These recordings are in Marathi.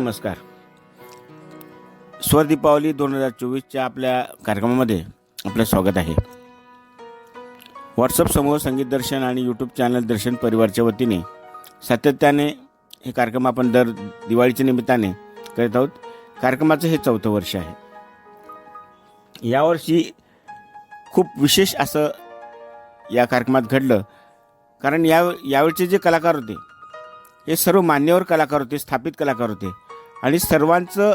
नमस्कार. स्वर दीपावली 2024च्या आपल्या कार्यक्रमामध्ये आपलं स्वागत आहे. व्हॉट्सअप समूह संगीत दर्शन आणि यूट्यूब चॅनल दर्शन परिवारच्या वतीने सातत्याने हे कार्यक्रम आपण दर दिवाळीच्या निमित्ताने करत आहोत. कार्यक्रमाचं हे 4थं वर्ष आहे. यावर्षी खूप विशेष असं या कार्यक्रमात घडलं, कारण यावेळचे जे कलाकार होते हे सर्व मान्यवर कलाकार होते, स्थापित कलाकार होते आणि सर्वांचं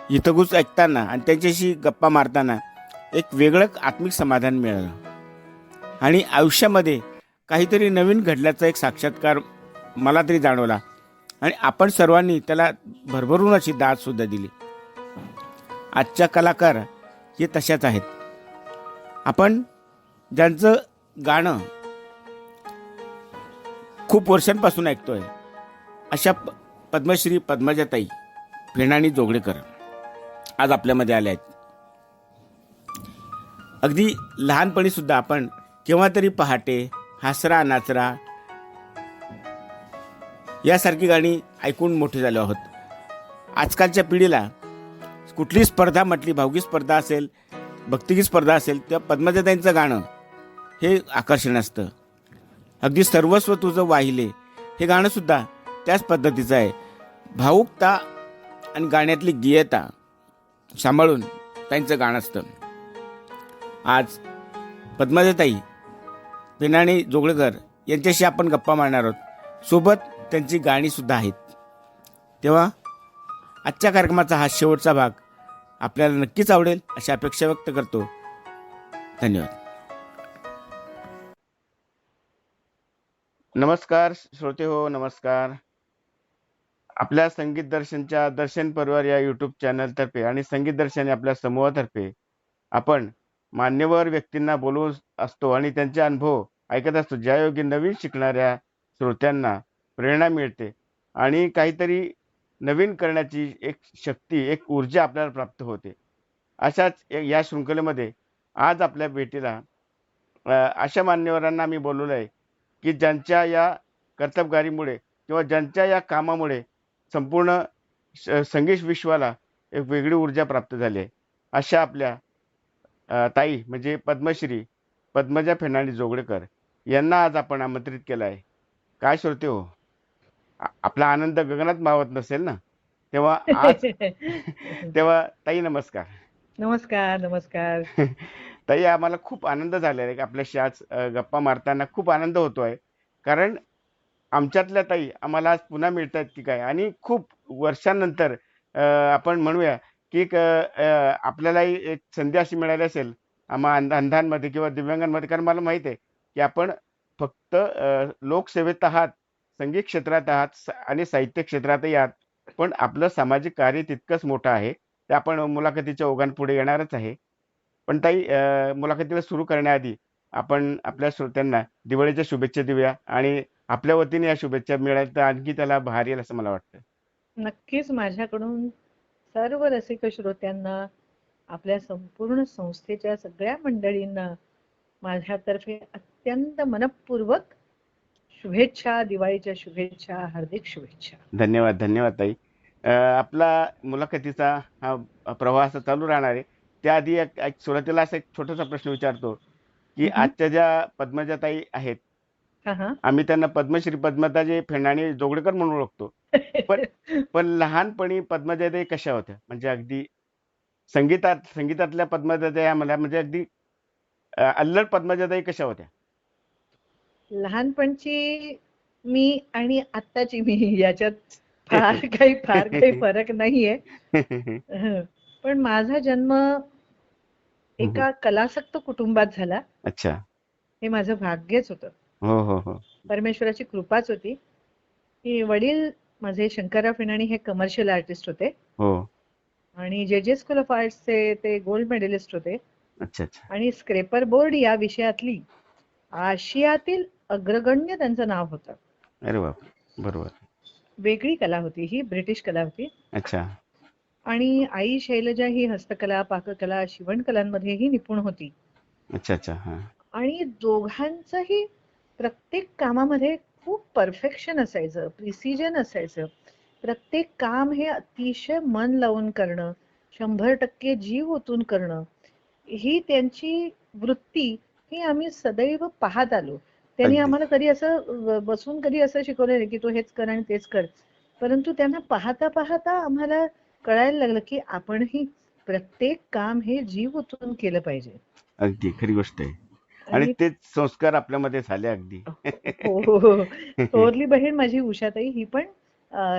हितगुज ऐकताना आणि त्यांच्याशी गप्पा मारताना एक वेगळं आत्मिक समाधान मिळालं आणि आयुष्यामध्ये काहीतरी नवीन घडल्याचा एक साक्षात्कार मला तरी जाणवला आणि आपण सर्वांनी त्याला भरभरून अशी दादसुद्धा दिली. आजच्या कलाकार हे तशाच आहेत. आपण ज्यांचं गाणं खूप वर्षांपासून ऐकतोय अशा पद्मश्री पद्मजाताई फेणाणी जोगळेकर आज आपल्यामध्ये आल्या आहेत. अगदी लहानपणी सुद्धा आपण केव्हा तरी पहाटे, हासरा नाचरा यासारखी गाणी ऐकून मोठे झालो आहोत. आजकालच्या पिढीला कुठलीही स्पर्धा म्हटली, भावगीत स्पर्धा असेल, भक्तिगीत स्पर्धा असेल, तेव्हा पद्मजाताईंचं गाणं हे आकर्षण असतं. अगदी सर्वस्व तुझं वाहिले हे गाणंसुद्धा त्याच पद्धतीचं आहे. भावुकता आणि गाण्यातली गेयता सांभाळून त्यांचं गाणं असतं. आज पद्मजाताई फेणाणी जोगळेकर यांच्याशी आपण गप्पा मारणार आहोत. सोबत त्यांची गाणीसुद्धा आहेत. तेव्हा आजच्या कार्यक्रमाचा हा शेवटचा भाग आपल्याला नक्कीच आवडेल अशी अपेक्षा व्यक्त करतो. धन्यवाद. नमस्कार श्रोते हो, नमस्कार. आपल्या संगीत दर्शनच्या दर्शन परिवार या यूट्यूब चॅनलतर्फे आणि संगीत दर्शन आपल्या समूहातर्फे आपण मान्यवर व्यक्तींना बोलवून असतो आणि त्यांचे अनुभव ऐकत असतो, ज्यायोगे नवीन शिकणाऱ्या श्रोत्यांना प्रेरणा मिळते आणि काहीतरी नवीन करण्याची एक शक्ती, एक ऊर्जा आपल्याला प्राप्त होते. अशाच या शृंखलेमध्ये आज आपल्या भेटीला अशा मान्यवरांना आम्ही बोलवलं आहे की ज्यांच्या या कर्तबगारीमुळे किंवा ज्यांच्या या कामामुळे संपूर्ण संगीत विश्वाला एक वेगळी ऊर्जा प्राप्त झाली आहे. अशा आपल्या ताई म्हणजे पद्मश्री पद्मजा फेणाणी जोगळेकर यांना आज आपण आमंत्रित केलं आहे. काय श्रोते हो, आपला आनंद गगनात मावत नसेल ना? तेव्हा आज तेव्हा ताई नमस्कार. नमस्कार नमस्कार. ताई, आम्हाला खूप आनंद झालेला आहे की आपल्याशी आज गप्पा मारताना खूप आनंद होतोय, कारण आमच्यातल्या ताई आम्हाला आज पुन्हा मिळत आहेत की काय, आणि खूप वर्षांनंतर आपण म्हणूया की आपल्यालाही एक संधी अशी मिळाली असेल आम्हा अंधांमध्ये किंवा दिव्यांगांमध्ये, कारण मला माहित आहे की आपण फक्त लोकसेवेत आहात, संगीत क्षेत्रात आहात आणि साहित्य क्षेत्रातही आहात, पण आपलं सामाजिक कार्य तितकंच मोठं आहे. ते आपण मुलाखतीच्या ओघांपुढे येणारच आहे. पण ताई, मुलाखतीला सुरू करण्याआधी आपण आपल्या श्रोत्यांना दिवाळीच्या शुभेच्छा देऊया आणि आपल्या वतीने या शुभेच्छा मिळाल्या तर आणखी त्याला बहार येईल असं मला वाटतं. नक्कीच माझ्याकडून सर्व रसिक श्रोत्यांना, आपल्या संपूर्ण संस्थेच्या सगळ्या मंडळींना माझ्यातर्फे अत्यंत मनपूर्वक शुभेच्छा, दिवाळीच्या शुभेच्छा, हार्दिक शुभेच्छा. धन्यवाद धन्यवाद ताई. आपला मुलाखतीचा हा प्रवास चालू राहणार आहे. त्याआधी एक सुरुवातीला असा एक छोटासा प्रश्न विचारतो की आजच्या ज्या पद्मजाताई आहेत, आम्ही त्यांना पद्मश्री पद्मजाताई फेणाणी जोगळेकर म्हणून ओळखतो, पण पण लहानपणी पद्मजाताई कशा होत्या? म्हणजे अगदी संगीतातल्या पद्मजाताई आम्हाला, म्हणजे अगदी अल्लड पद्मजाताई कशा होत्या? लहानपणची मी आणि आत्ताची मी याच्यात फार काही फरक नाहीये. पण माझा जन्म एका कलासक्त कुटुंबात झाला. अच्छा. हे माझं भाग्यच होतं. हो हो हो. परमेश्वराची कृपाच होती की वडील माझे शंकरराव फेणाणी हे कमर्शियल आर्टिस्ट होते. हो. आणि जे स्कूल ऑफ आर्ट्सचे ते गोल्ड मेडलिस्ट होते. अच्छा अच्छा. आणि स्क्रेपर बोर्ड या विषयातली आशियातील अग्रगण्य त्यांचं नाव होतं. अरे बाप, बरोबर. वेगळी कला होती ही, ब्रिटिश कला होती. अच्छा. आणि आई शैलजा ही हस्तकला, पाककला, शिवणकलांमध्येही निपुण होती. अच्छा अच्छा. हा. आणि दोघांचंही प्रत्येक कामामध्ये खूप परफेक्शन असायचं, प्रिसिजन असायचं. प्रत्येक काम हे अतिशय मन लावून करणं, 100% जीव ओतून करणं, ही त्यांची वृत्ती ही आम्ही सदैव पाहत आलो. त्यांनी अगदी. आम्हाला कधी असं बसून कधी असं शिकवलं नाही की तू हेच कर आणि तेच कर. परंतु त्यांना पाहता पाहता आम्हाला कळायला लागलं की आपणही प्रत्येक काम हे जीव ओतून केलं पाहिजे. अगदी खरी गोष्ट आहे. आणि आणि तेच संस्कार आपल्यामध्ये झाले अगदी. हो हो हो. थोरली बहीण माझी उषाताई ही पण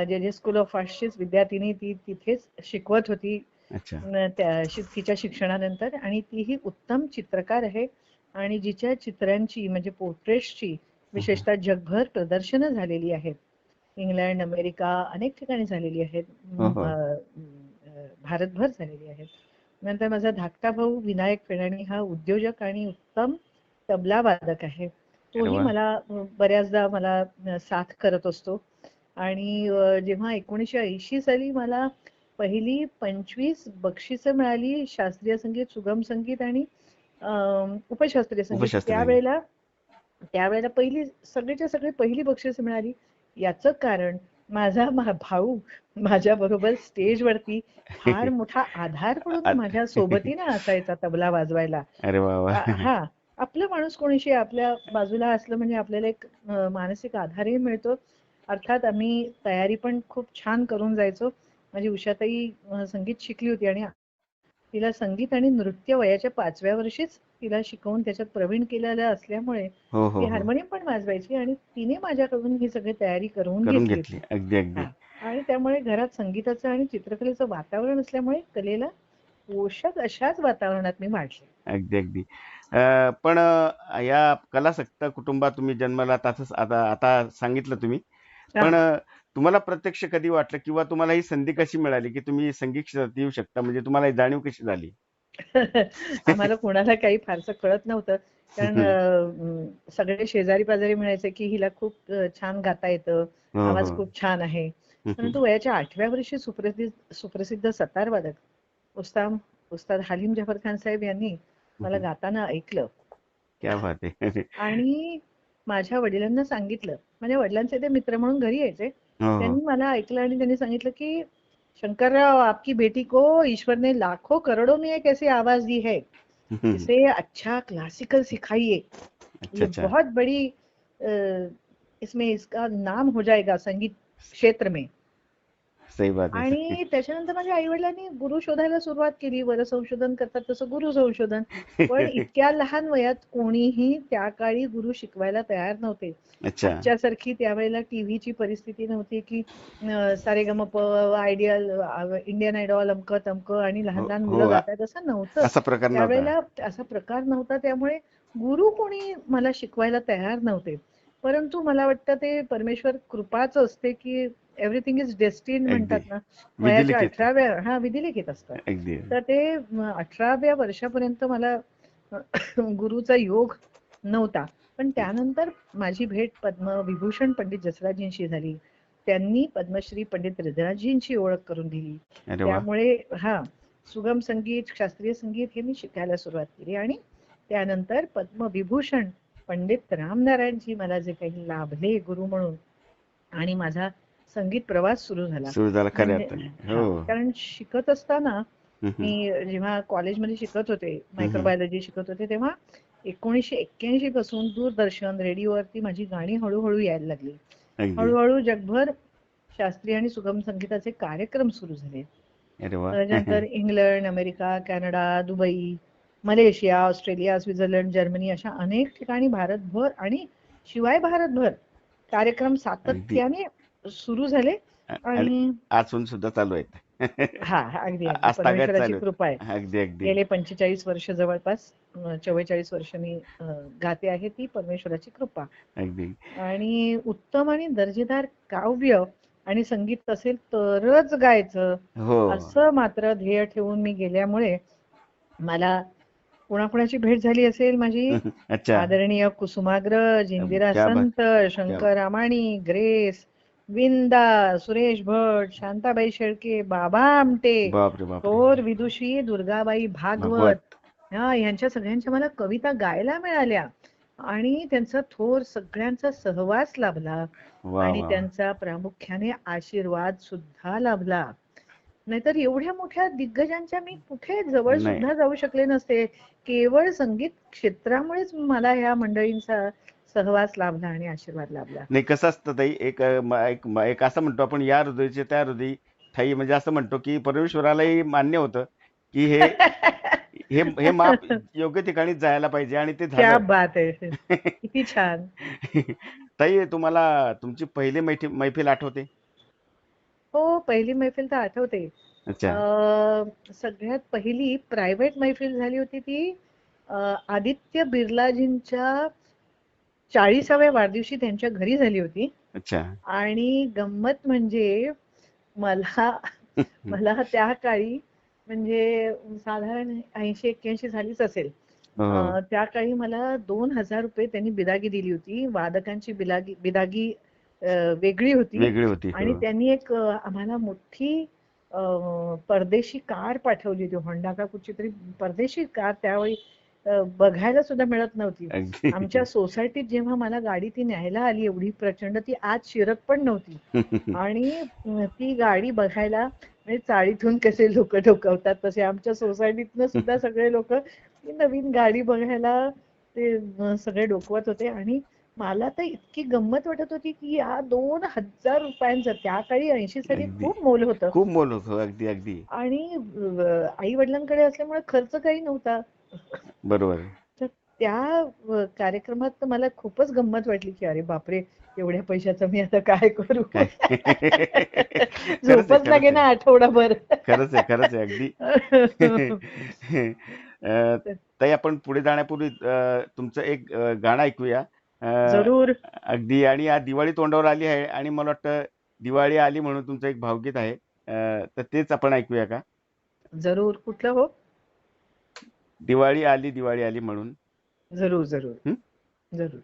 जे जे स्कूल ऑफ आर्ट्सचीच विद्यार्थिनी, ती तिथेच शिकवत होती अच्छा. तिच्या शिक्षणानंतर, आणि तीही उत्तम चित्रकार आहे आणि जिच्या चित्रांची म्हणजे पोर्ट्रेट्सची विशेषतः जगभर प्रदर्शनं झालेली आहेत. इंग्लंड, अमेरिका अनेक ठिकाणी झालेली आहेत. हो, हो. भारतभर झालेली आहेत. नंतर माझा धाकटा भाऊ विनायक पेडाणी हा उद्योजक आणि उत्तम तबला वादक आहे. अरे तोही वाह! मला बऱ्याचदा मला साथ करत असतो. आणि जेव्हा 1980 साली मला पहिली 25 बक्षिसं मिळाली शास्त्रीय संगीत, सुगम संगीत आणि उपशास्त्रीय संगीत, उपशास्त्री. त्यावेळेला पहिली सगळीच्या सगळी पहिली बक्षिसं मिळाली. याचं कारण माझा भाऊ माझ्या बरोबर स्टेजवरती फार मोठा आधार म्हणून आत- माझ्या सोबतीनं असायचा तबला वाजवायला. अरे वा वा. हा, आपलं माणूस कोणीशी आपल्या बाजूला असलं म्हणजे आपल्याला एक मानसिक आधारही मिळतो. अर्थात आम्ही तयारी पण खूप छान करून जायचो. माझी उषाताई संगीत शिकली होती आणि तिला संगीत आणि नृत्य वयाच्या 5व्या वर्षीच तिला शिकवून त्याच्यात प्रवीण केलेलं असल्यामुळे हो ती हो हो. हार्मोनियम पण वाजवायची आणि तिने माझ्याकडून ही सगळी तयारी करून करून घेतली घेतली. होती. अगदी अगदी. हा, आणि त्यामुळे घरात संगीताचं आणि चित्रकलेचं वातावरण असल्यामुळे कलेला पोषक अशाच वातावरणात मी वाढले. अगदी अगदी. पण या कलासक्त कुटुंबात तुम्ही जन्माला तसंच आता आता सांगितलं तुम्ही. हा. पण तुम्हाला प्रत्यक्ष कधी वाटलं किंवा तुम्हाला ही संधी कशी मिळाली की तुम्ही संगीत क्षेत्रात येऊ शकता, म्हणजे तुम्हाला ही जाणीव कशी झाली? आम्हाला कोणाला काही फारसं कळत नव्हतं. कारण सगळे शेजारी पाजारी म्हणायचे की हिला खूप छान गाता येतं, हो हो. आवाज खूप छान आहे. परंतु वयाच्या 8व्या वर्षी सुप्रसिद्ध सतार वादक उस्ताद उस्ताद हालिम जफर खान साहेब यांनी मला गाताना ऐकलं क्या बात आहे. आणि माझ्या वडिलांना सांगितलं. माझ्या वडिलांचे ते मित्र म्हणून घरी यायचे. हो हो. त्यांनी मला ऐकलं आणि त्यांनी सांगितलं की शंकरराव, आपकी बेटी को ईश्वर ने लाखों करोड़ों में एक ऐसी आवाज दी है, इसे अच्छा क्लासिकल सिखाइए, अच्छा ये अच्छा. बहुत बड़ी इसमें इसका नाम हो जाएगा संगीत क्षेत्र में. सही बात आहे. आणि त्याच्यानंतर माझ्या आई-वडिलांनी गुरु शोधायला सुरुवात केली. वर संशोधन करतात तसं गुरु संशोधन. पण इतक्या लहान वयात कोणीही त्या काळी गुरु शिकवायला तयार नव्हते. अच्छा. आजच्यासारखी त्यावेळेला टीव्हीची परिस्थिती नव्हती की सारेगमप, आयडियल, इंडियन आयडॉल, अमकं तमकं आणि लहान हो लहान हो. मुलं गातायत असं नव्हतं. असा प्रकार नव्हता. त्यावेळेला असा प्रकार नव्हता. त्यामुळे गुरु कोणी मला शिकवायला तयार नव्हते. परंतु मला वाटतं ते परमेश्वर कृपाच असते की एव्हरीथिंग इज डेस्टिन्ड अगदी म्हणतात ना. वयाच्या विधिलिखित. 18व्या विधिलिखित असतं. अगदी. तर ते 18व्या वर्षापर्यंत मला गुरुचा योग नव्हता. पण त्यानंतर माझी भेट पद्मविभूषण पंडित जसराजजींशी झाली. त्यांनी पद्मश्री पंडित हृदयराजजींची ओळख करून दिली. अरे वा. त्यामुळे सुगम संगीत, शास्त्रीय संगीत हे मी शिकायला सुरुवात केली आणि त्यानंतर पद्मविभूषण पंडित रामनारायणजी मला जे काही लाभले गुरु म्हणून आणि माझा संगीत प्रवास सुरू झाला. सुरू झाला खऱ्या म्हणजे अर्थाने. हो. कारण शिकत असताना हम्म. मी जेव्हा कॉलेजमध्ये शिकत होते, हम्म. मायक्रोबायोलॉजी शिकत होते, तेव्हा 1981 पासून दूरदर्शन, रेडिओवरती माझी गाणी हळूहळू यायला लागली. अगदी. हळूहळू जगभर शास्त्रीय आणि सुगम संगीताचे कार्यक्रम सुरू झाले. अरे वा. त्याच्यानंतर England, America, Canada, Dubai, Malaysia, Australia, Switzerland, Germany अशा अनेक ठिकाणी भारतभर आणि शिवाय भारतभर कार्यक्रम अगदी. सातत्याने सुरू झाले. आणि आणि अजून सुद्धा चालू आहेत. अगदी अगदी आज तागायत परमेश्वराची चालू कृपा आहे. आहेत. अगदी अगदी. गेले 45 वर्ष जवळपास 44 वर्ष मी गाते आहे, ती परमेश्वराची कृपा. अगदी. आणि उत्तम आणि दर्जेदार काव्य आणि संगीत असेल तरच गायचं हो. असं मात्र ध्येय ठेवून मी गेल्यामुळे मला कोणाकोणाची भेट झाली असेल माझी. अच्छा. आदरणीय कुसुमाग्रज, इंदिरा क्या बात. संत, शंकर रामाणी, ग्रेस, विंदा, सुरेश भट, शांताबाई शेळके, बाबा आमटे, बापरे बापरे. थोर विदुषी दुर्गाबाई भागवत, भागवत. ह्यांच्या सगळ्यांच्या मला कविता गायला मिळाल्या. आणि त्यांचा थोर सगळ्यांचा सहवास लाभला वा आणि वा. त्यांचा प्रामुख्याने आशीर्वाद सुद्धा लाभला. नाहीतर एवढ्या मोठ्या दिग्गजांच्या मी कुठे जवळ नाही सुद्धा जाऊ शकले नसते. केवळ संगीत क्षेत्रामुळेच मला ह्या मंडळींचा सहवास लाभला आणि आशीर्वाद लाभला. नाही कसं असतं ताई, एक असं म्हणतो आपण, या हृदयचे त्या हृदयी ठाई, म्हणजे असं म्हणतो की परमेश्वरालाही मान्य होतं की हे हे हे माप योग्य ठिकाणी जायला पाहिजे आणि ते क्या झालं. बात आहे. किती छान. ताई, तुम्हाला तुमची पहिली मैफिल आठवते? हो, पहिली मैफिल तर आठवते. अच्छा. सगळ्यात पहिली प्रायव्हेट मैफिल झाली होती ती आदित्य बिर्लाजींच्या 40व्या वाढदिवशी त्यांच्या घरी झाली होती. अच्छा. आणि गंमत म्हणजे मला मला त्या काळी म्हणजे साधारण 80-81 झालीच असेल. हो हो. त्या काळी मला 2000 रुपये त्यांनी बिदागी दिली होती. वादकांची बिदागी वेगळी होती. वेगळी होती. आणि हो. त्यांनी एक आम्हाला मोठी परदेशी कार पाठवली होती. होंडा का कुठची तरी परदेशी कार त्यावेळी बघायला सुद्धा मिळत नव्हती. अगदी. आमच्या सोसायटीत जेव्हा मला गाडी ती न्यायला आली एवढी प्रचंड, ती आत शिरत पण नव्हती. आणि ती गाडी बघायला म्हणजे चाळीतून कसे लोक डोकावतात तसे आमच्या सोसायटीतनं सुद्धा सगळे लोक ती नवीन गाडी बघायला ते सगळे डोकवत होते. आणि मला तर इतकी गंमत वाटत होती की या 2000 रुपयांचं त्या काळी 80 साठी अगदी खूप मोल होतं. खूप मोल होतो. अगदी अगदी आणि आई वडिलांकडे असल्यामुळे खर्च काही नव्हता. बरोबर. तर त्या कार्यक्रमात तर मला खूपच गंमत वाटली की अरे बापरे, एवढ्या पैशाचं मी आता काय करू. काय खरंच आहे, झोपच लागे ना आठवडाभर. खरंच आहे, खरंच आहे अगदी. ताई, आपण पुढे जाण्यापूर्वी तुमचं एक गाणं ऐकूया. जरूर. अगदी. आणि आज दिवाळी तोंडावर आली आहे आणि मला वाटतं दिवाळी आली म्हणून तुमचं एक भावगीत आहे, तर तेच आपण ऐकूया का? जरूर. कुठलं हो? दिवाळी आली म्हणून. जरूर जरूर. हं? जरूर.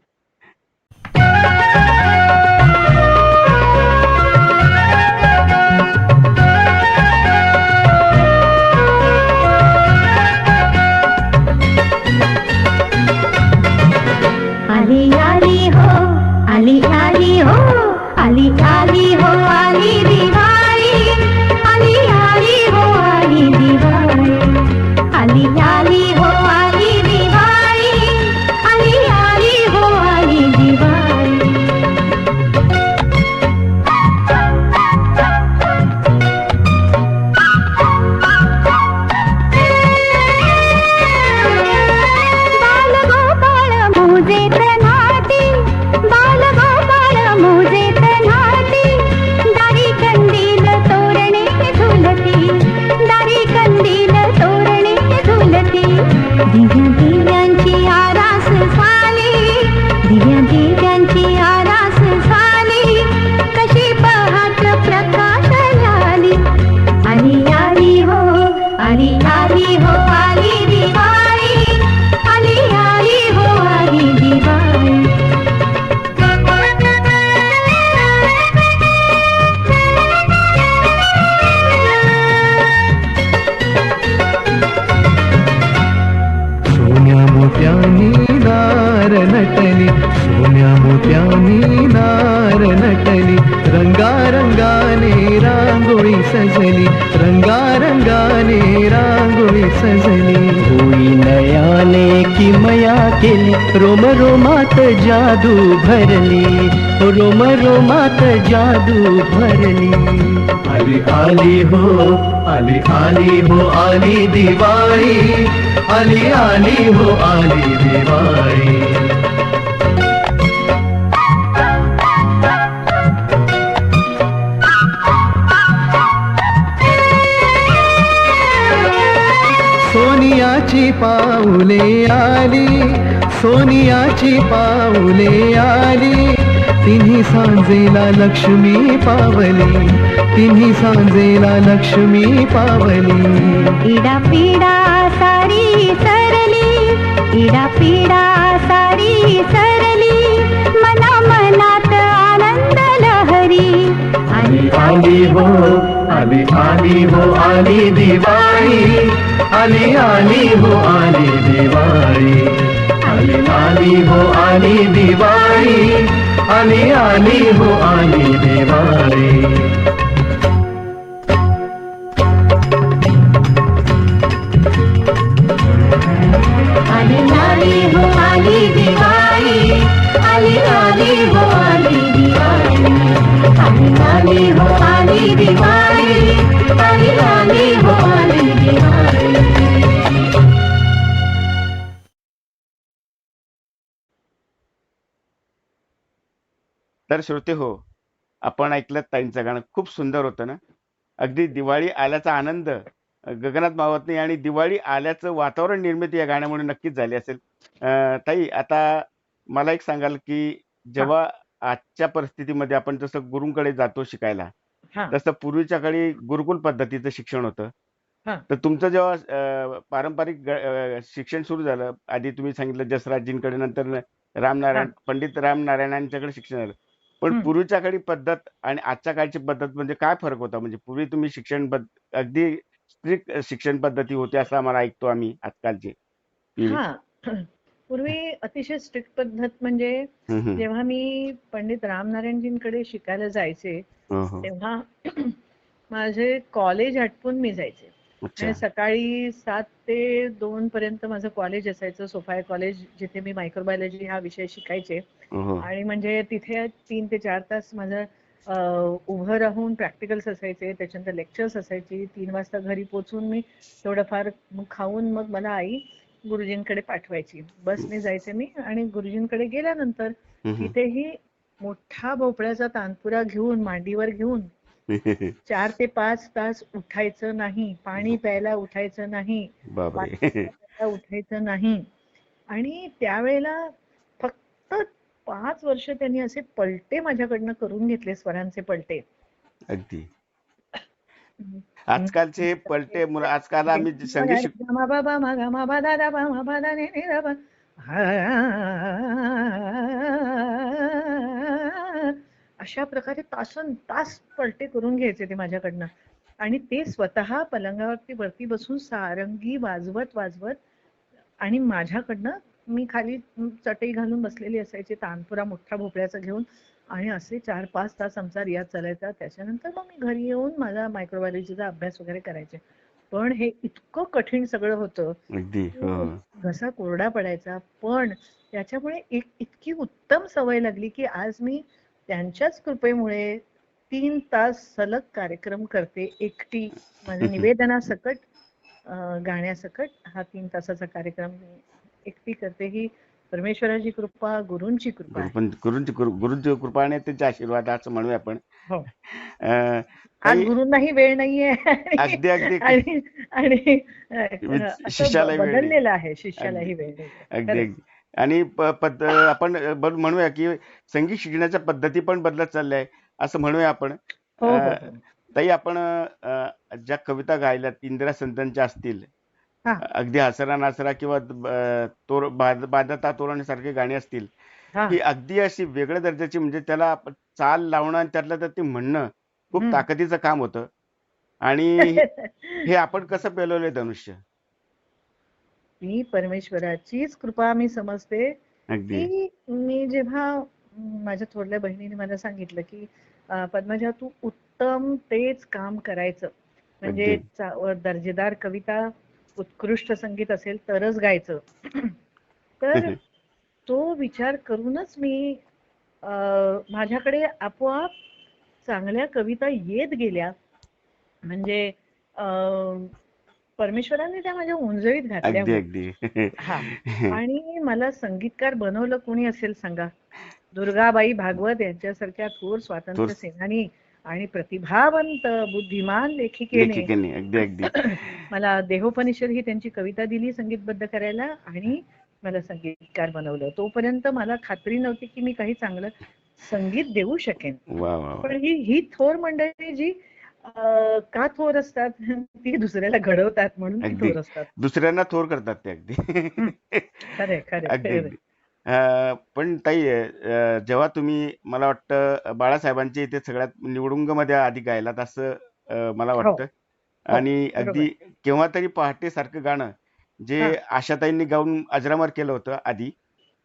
आली आली हो, आली आली हो, आली आली हो, आली दिवाळी, आली आली हो, आली दिवाळी, आली आली हो, आली दिवाळी, आली आली हो, आली दिवाळी. बाल गोपाळ मुजेत नाटी, बाल गोपाळ मुजेत नाटी, दारी कंदील तोरणे झुलती, दारी कंदील तोरणे झुलती. दिव्या दिव्यांची आरास झाली, दिव्या दिव्यांची आरास झाली, कशी पहाट प्रकाश झाली. आली आली हो, आली आली हो, आली दिवाळी, आली आली हो, आली दिवाळी. सोन्या मोत्यानी नार नटली, सोन्या मोत्यानी नार नटली, रंगारंगाने रांगोळी सजली, रंगारंगाने रांगोळी सजली. होई नयाने किमया केली, रोम रोमात जादू भरली, रोम रोमात जादू भरली. आली आली हो, आली आली हो, आली दिवाळी, आली आली हो, आली दिवाळी. सोनियाची पाऊले आली, सोनियाची पाऊले आली, तिन्ही सांजेला लक्ष्मी पावली, तिन्ही सांजेला लक्ष्मी पावली. इडा पिडा सारी सरली, इडा पिडा सारी सरली, मना मनात आनंद लहरी. आली आली हो, आली आली हो, आली दिवाळी, आली आली हो, आली दिवाळी. आली आली हो आली दिवाळी, आली आली हो आली दिवाळी. आली आली हो आली दिवाळी, आली आली हो आली दिवाळी, आली आली हो आली दिवाळी, आली आली हो आली दिवाळी. तर श्रोते हो, आपण ऐकलं ताईंचं गाणं खूप सुंदर होतं ना. अगदी दिवाळी आल्याचा आनंद गगनात मावत नाही आणि दिवाळी आल्याचं वातावरण निर्मिती या गाण्यामुळे नक्कीच झाली असेल. ताई आता मला एक सांगाल की हा जेव्हा आजच्या परिस्थितीमध्ये आपण जसं गुरूंकडे जातो शिकायला, हा तसं पूर्वीच्या काळी गुरुकुल पद्धतीचं शिक्षण होतं. हा तर तुमचं जेव्हा पारंपरिक शिक्षण सुरू झालं, आधी तुम्ही सांगितलं जसराजजींकडे, नंतर हा पंडित रामनारायणांच्याकडे शिक्षण झालं. पण हम्म. पूर्वीच्या काळी पद्धत आणि आजच्या काळची पद्धत म्हणजे काय फरक होता? म्हणजे पूर्वी तुम्ही अगदी स्ट्रिक्ट शिक्षण पद्धती होती असं आम्हाला ऐकतो आम्ही आजकालची पिढी. हा पूर्वी अतिशय स्ट्रिक्ट पद्धत म्हणजे हं, हं. जेव्हा मी पंडित रामनारायणजींकडे शिकायला जायचे हो, हो. तेव्हा माझे कॉलेज आटपून मी जायचे अच्छा. आणि सकाळी 7 ते 2 पर्यंत माझं कॉलेज असायचं, सोफाय कॉलेज, जिथे मी मायक्रोबायोलॉजी हा विषय शिकायचे. हो, हो. आणि म्हणजे तिथे 3 ते 4 तास माझं उभं राहून प्रॅक्टिकल्स असायचे, त्याच्यानंतर लेक्चर्स असायची. 3 वाजता घरी पोहोचून मी थोडंफार मग खाऊन मग मला आई गुरुजींकडे पाठवायची. बसने जायचे मी आणि गुरुजींकडे गेल्यानंतर हं, हं. तिथेही मोठा भोपळ्याचा तानपुरा घेऊन मांडीवर घेऊन 4 ते 5 तास उठायचं नाही, पाणी प्यायला उठायचं नाही, बापरे! वाचायला प्यायला उठायचं नाही. आणि त्यावेळेला फक्त 5 वर्ष त्यांनी असे पलटे माझ्याकडनं करून घेतले, स्वरांचे पलटे. अगदी. आजकालचे हे पलटे मुलं आजकाल आम्ही जे संगीत शिक अशा प्रकारे तासन तास पलटे करून घ्यायचे ते माझ्याकडनं. आणि ते स्वतः पलंगावरती वरती बसून सारंगी वाजवत वाजवत आणि माझ्याकडनं मी खाली चटई घालून बसलेली असायची, तानपुरा मोठा भोपळ्याचा घेऊन. आणि असे 4-5 तास आमचा रियाज चालायचा. त्याच्यानंतर मग मी घरी येऊन माझा मायक्रोबायोलॉजीचा अभ्यास वगैरे करायचे. पण हे इतकं कठीण सगळं होतं अगदी. हो, की हो. घसा कोरडा पडायचा. पण त्याच्यामुळे एक इतकी उत्तम सवय लागली की आज मी त्यांच्याच कृपेमुळे 3 तास सलग कार्यक्रम करते एकटी. माझ्या निवेदनासकट गाण्यासकट हा 3 तासाचा कार्यक्रम मी एकटी करते. ही परमेश्वराची कृपा, गुरूंची कृपा आहे. गुरूंची कृपा आणि त्यांचे आशीर्वाद असं म्हणूया आपण. हो. अं, आज ताई गुरूंनाही वेळ नाहीये अगदी अगदी आणि आणि असं शिष्यालाही वेळ नाही. बदललेलं आहे, शिष्यालाही अगदी वेळ नाहीये. अगदी खरंच. अगदी. आणि आपण म्हणूया की संगीत शिकण्याच्या पद्धती पण बदलत चालल्या आहे असं म्हणूया आपण. हो हो अं, हो. ताई आपण ज्या कविता गायल्यात इंदिरा संतांच्या असतील, हा अगदी हसरा नासरा किंवा बाधता तोरणसारखी गाणी असतील, हा ही अगदी अशी वेगळ्या दर्जाची, म्हणजे त्याला आपण चाल लावणं आणि त्यातलं तर ते म्हणणं खूप हम्म. ताकदीचं काम होतं. आणि हे आपण कसं पेलवलंय धनुष्य? मी परमेश्वराचीच कृपा मी समजते अगदी. की मी जेव्हा माझ्या थोरल्या बहिणीने मला सांगितलं की पद्मजा तू उत्तम तेच काम करायचं, अगदी. म्हणजे दर्जेदार कविता, उत्कृष्ट संगीत असेल तरच गायचं. तर तो विचार करूनच मी माझ्याकडे आपोआप चांगल्या कविता येत गेल्या. म्हणजे परमेश्वराने त्या माझ्या उंजळीत घातल्या अगदी मुळी. अगदी. हा. आणि मला संगीतकार बनवलं कोणी असेल सांगा? दुर्गाबाई भागवत यांच्यासारख्या थोर थोर स्वातंत्र्य सेनानी आणि प्रतिभावंत बुद्धिमान लेखिकेने लेखिकेने. अगदी अगदी. मला देहोपनिषद ही त्यांची कविता दिली संगीतबद्ध करायला आणि मला संगीतकार बनवलं. तोपर्यंत मला खात्री नव्हती की मी काही चांगलं संगीत देऊ शकेन. वा वा वा. पण ही थोर मंडळी जी का थोर असतात ती दुसऱ्याला घडवतात म्हणून ती अगदी थोर असतात. दुसऱ्यांना थोर करतात ते अगदी. खरे खरे अगदी खरे. अगदी. पण ताई जेव्हा तुम्ही, मला वाटतं बाळासाहेबांच्या इथे सगळ्यात निवडुंगमध्ये आधी गायलात असं मला हो वाटतं. हो आणि बरोबर. अगदी केव्हा तरी पहाटे सारखं गाणं जे हा आशाताईंनी गाऊन अजरामर केलं होतं आधी,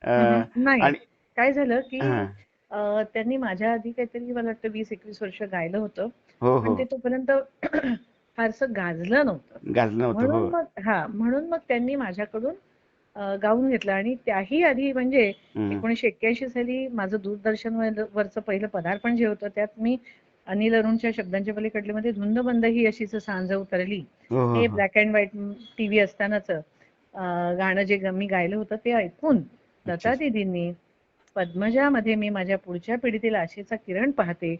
नाही, आणि काय झालं की हा. त्यांनी माझ्या आधी काहीतरी मला वाटतं 20-21 वर्ष गायलं होतं. हो पण हो. ते तोपर्यंत फारसं गाजलं नव्हतं. गाजलं नव्हतं. हो. म्हणून मग त्यांनी माझ्याकडून गाऊन घेतलं आणि त्याही आधी म्हणजे हम्म. 1981 साली माझं दूरदर्शन वरचं पहिलं पदार्पण जे होतं त्यात मी अनिल अरुणच्या शब्दांच्या पलीकडलेमध्ये धुंद बंद ही अशीच सांज उतरली हो हो हे हो. ब्लॅक अँड व्हाईट टीव्ही असतानाच गाणं जे मी गायलं होतं ते ऐकून अच्छा. लता दीदींनी पद्मजामध्ये मी माझ्या पुढच्या पिढीतील आशेचा किरण पाहते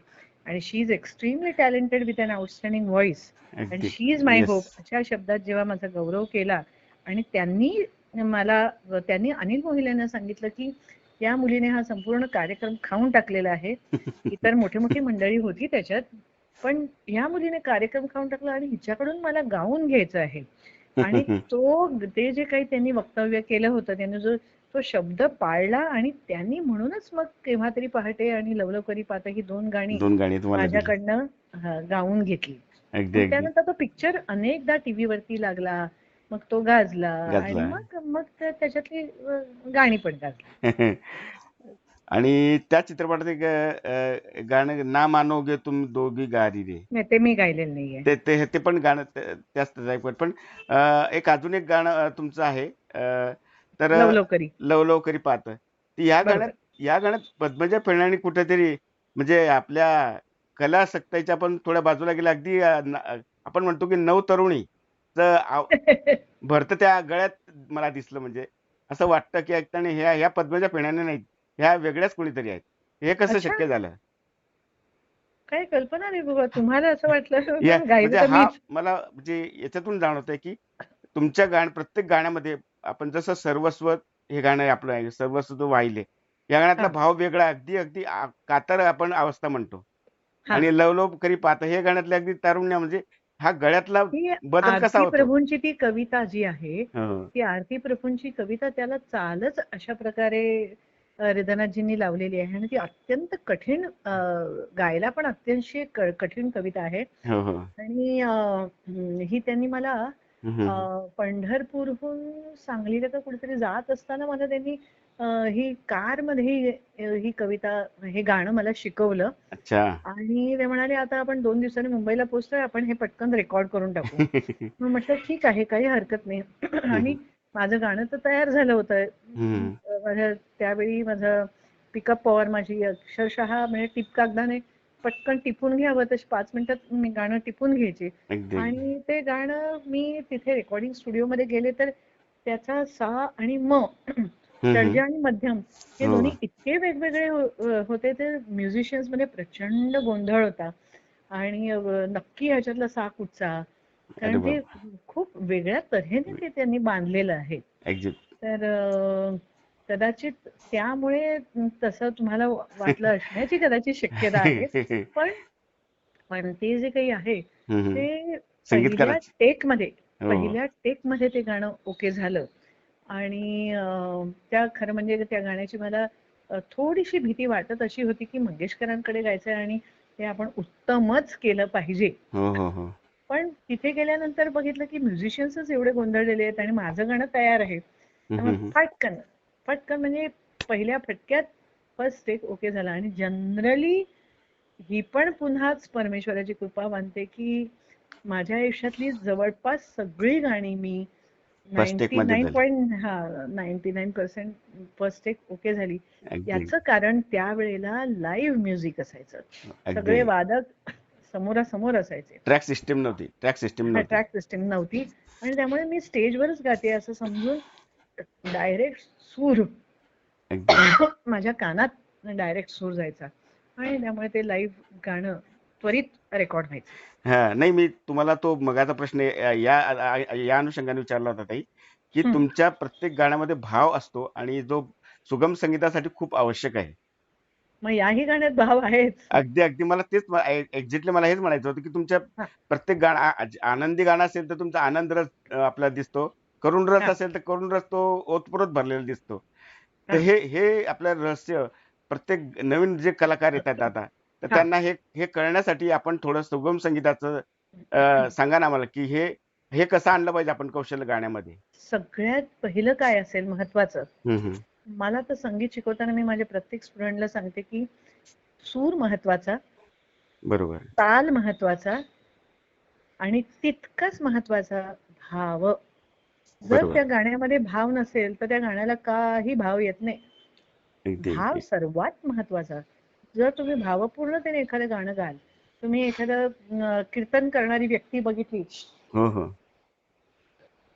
आणि she is extremely talented with an outstanding voice and अगदी. She is my yes. Hope अशा शब्दात जेव्हा माझा गौरव केला आणि त्यांनी अनिल मोहिल्यांना सांगितलं की या मुलीने हा संपूर्ण कार्यक्रम खाऊन टाकलेला आहे. इतर मोठी मोठी मंडळी होती त्याच्यात, पण ह्या मुलीने कार्यक्रम खाऊन टाकला आणि हिच्याकडून मला गाऊन घ्यायचं आहे. आणि ते जे काही त्यांनी वक्तव्य केलं होतं त्यांनी जो तो शब्द पाळला आणि त्यांनी म्हणूनच मग केव्हा तरी पहाटे आणि लवलवकरी पाहता ही 2 गाणी 2 गाणी तुम्हाला दिली. माझ्याकडनं गाऊन घेतली. अगदी मग अगदी. त्यानंतर तो पिक्चर अनेकदा टीव्हीवरती लागला, मग तो गाजला आणि गाजला. मग मग त्याच्यातली गाणी पण गाजली. आणि त्या चित्रपटात एक गाणं ना मानोगे तुम दोघी गारी रे, नाही ते मी गायलेलं नाहीये. ते ते ते पण गाणं त्याच टाईपवर पण अजून एक गाणं तुमचं आहे तर लवलवकरी. लवलवकरी पाहतं. बरोबर. या गाण्यात पद्मजा फेडणेंनी कुठेतरी म्हणजे आपल्या कला सक्ताईच्या पण थोड्या बाजूला गेल्या अगदी आपण म्हणतो की नवतरुणी भरतं त्या गळ्यात मला दिसलं. म्हणजे असं वाटतं की ऐकताना ह्या पद्मजा फेडणे नाहीत, ह्या वेगळ्याच कोणीतरी आहेत. हे कसं अच्छा, शक्य झालं? काही कल्पना नाही बाबा. तुम्हाला असं वाटलं या पण गायलं म्हणजे तर हा मीच. मला म्हणजे याच्यातून जाणवतंय की तुमच्या प्रत्येक गाण्यामध्ये आपण जसं सर्वस्व हे गाणं आहे आपलं आहे, सर्वस्व तो वाहिले, या गाण्यातला हां, भाव वेगळा अगदी अगदी कातर आपण अवस्था म्हणतो. हां. आणि लवलव करी पाहता हे गाण्यातले अगदी तारुण्य म्हणजे हा गळ्यातला ती बदल कसा आरती होतो? प्रभूंची ती कविता जी आहे, हो. ती आरती प्रभूंची कविता त्याला चालच अशा प्रकारे हृदयनाथजींनी लावलेली आहे आणि ती अत्यंत कठीण गायला पण अत्यंत कठीण कविता आहे. हो हो. आणि ही त्यांनी मला हम्म. पंढरपूरहून सांगलीला का कुठेतरी जात असताना मला त्यांनी ही कारमध्ये ही कविता हे गाणं मला शिकवलं. अच्छा. आणि ते म्हणाले आता आपण 2 दिवसांनी मुंबईला पोहोचतोय, आपण हे पटकन रेकॉर्ड करून टाकू. मग म्हटलं ठीक आहे, काही हरकत नाही. आणि माझं गाणं तर तयार झालं होतं. हम्म. त्यावेळी माझं पिकअप पॉवर माझी अक्षरशः म्हणजे टिप कागदाने पटकन टिपून घ्यावं तशी 5 मिनिटात मी गाणं टिपून घ्यायचे. अगदी अगदी. आणि ते गाणं मी तिथे रेकॉर्डिंग स्टुडिओमध्ये गेले तर त्याचा सा आणि म हम्म. तर्जा आणि मध्यम हे हो. दोन्ही इतके वेगवेगळे होते ते म्युझिशियन्स मध्ये प्रचंड गोंधळ होता. आणि नक्की ह्याच्यातला सा कुठचा, अरे कारण ते बाबा. खूप वेगळ्या तऱ्हेने ते त्यांनी बांधलेलं आहे. अगदी. तर कदाचित त्यामुळे तसं तुम्हाला वाटलं असण्याची कदाचित शक्यता आहे. पण पण ते जे काही आहे हम्म. ते संगीतकाराची. हो हो. पहिल्या टेकमध्ये ते गाणं ओके झालं. आणि त्या खरं म्हणजे त्या गाण्याची मला थोडीशी भीती वाटत अशी होती की मंगेशकरांकडे जायचंय आणि ते आपण उत्तमच केलं पाहिजे. हो हो हो. पण तिथे गेल्यानंतर बघितलं की म्युझिशियन्सच एवढे गोंधळलेले आहेत आणि माझं गाणं तयार आहे. त्यामुळे हम्म. पटकन म्हणजे पहिल्या फटक्यात फर्स्ट टेक ओके झाला. आणि जनरली ही पण पुन्हाच परमेश्वराची कृपा मानते की माझ्या आयुष्यातली जवळपास सगळी गाणी मी फर्स्ट टेक मध्ये झाली. 99% फर्स्ट टेक ओके झाली. अगदी याचं कारण त्यावेळेला लाईव्ह म्युझिक असायचं. सगळे अगदी. वादक समोरासमोर असायचे. ट्रॅक सिस्टीम नव्हती. ट्रॅक सिस्टीम नव्हती आणि त्यामुळे मी स्टेजवरच गाते असं समजून डायरेक्ट सूर अगदी. माझ्या कानात डायरेक्ट सूर जायचा आणि त्यामुळे ते लाईव्ह गाणं त्वरित रेकॉर्ड व्हायचं. हा नाही, मी तुम्हाला तो मगाचा प्रश्न या अनुषंगाने विचारला होता ताई, की हं. तुमच्या प्रत्येक गाण्यामध्ये भाव असतो आणि जो सुगम संगीतासाठी खूप आवश्यक आहे. मग याही गाण्यात भाव आहेच. अगदी अगदी मला तेच एक्झॅक्टली मला हेच म्हणायचं होतं की तुमच्या हा, प्रत्येक गाणं आनंदी गाणं असेल तर तुमचा आनंद रस आपला दिसतो, करुण रस हा, असेल तर करुण रस तो ओतप्रोत भरलेला दिसतो. तर हा, हे आपलं रहस्य प्रत्येक नवीन जे कलाकार येतात आता, तर हा. त्यांना हे कळण्यासाठी आपण थोडं सुगम संगीताचं सांगा ना आम्हाला, की हे हे कसं आणलं पाहिजे आपण कौशल्य गाण्यामध्ये? सगळ्यात पहिलं काय असेल महत्वाचं, हम्म. मला तर संगीत शिकवताना मी माझ्या प्रत्येक स्टुडंटला सांगते की सूर महत्वाचा, बरोबर. ताल महत्वाचा आणि तितकाच महत्वाचा भाव. जर बरोबर. त्या गाण्यामध्ये भाव नसेल तर त्या गाण्याला काही भाव येत नाही. अगदी भाव अगदी. सर्वात महत्वाचा. जर तुम्ही भावपूर्णतेने एखादं गाणं गाल, तुम्ही एखादं कीर्तन करणारी व्यक्ती बघितली, हो हो.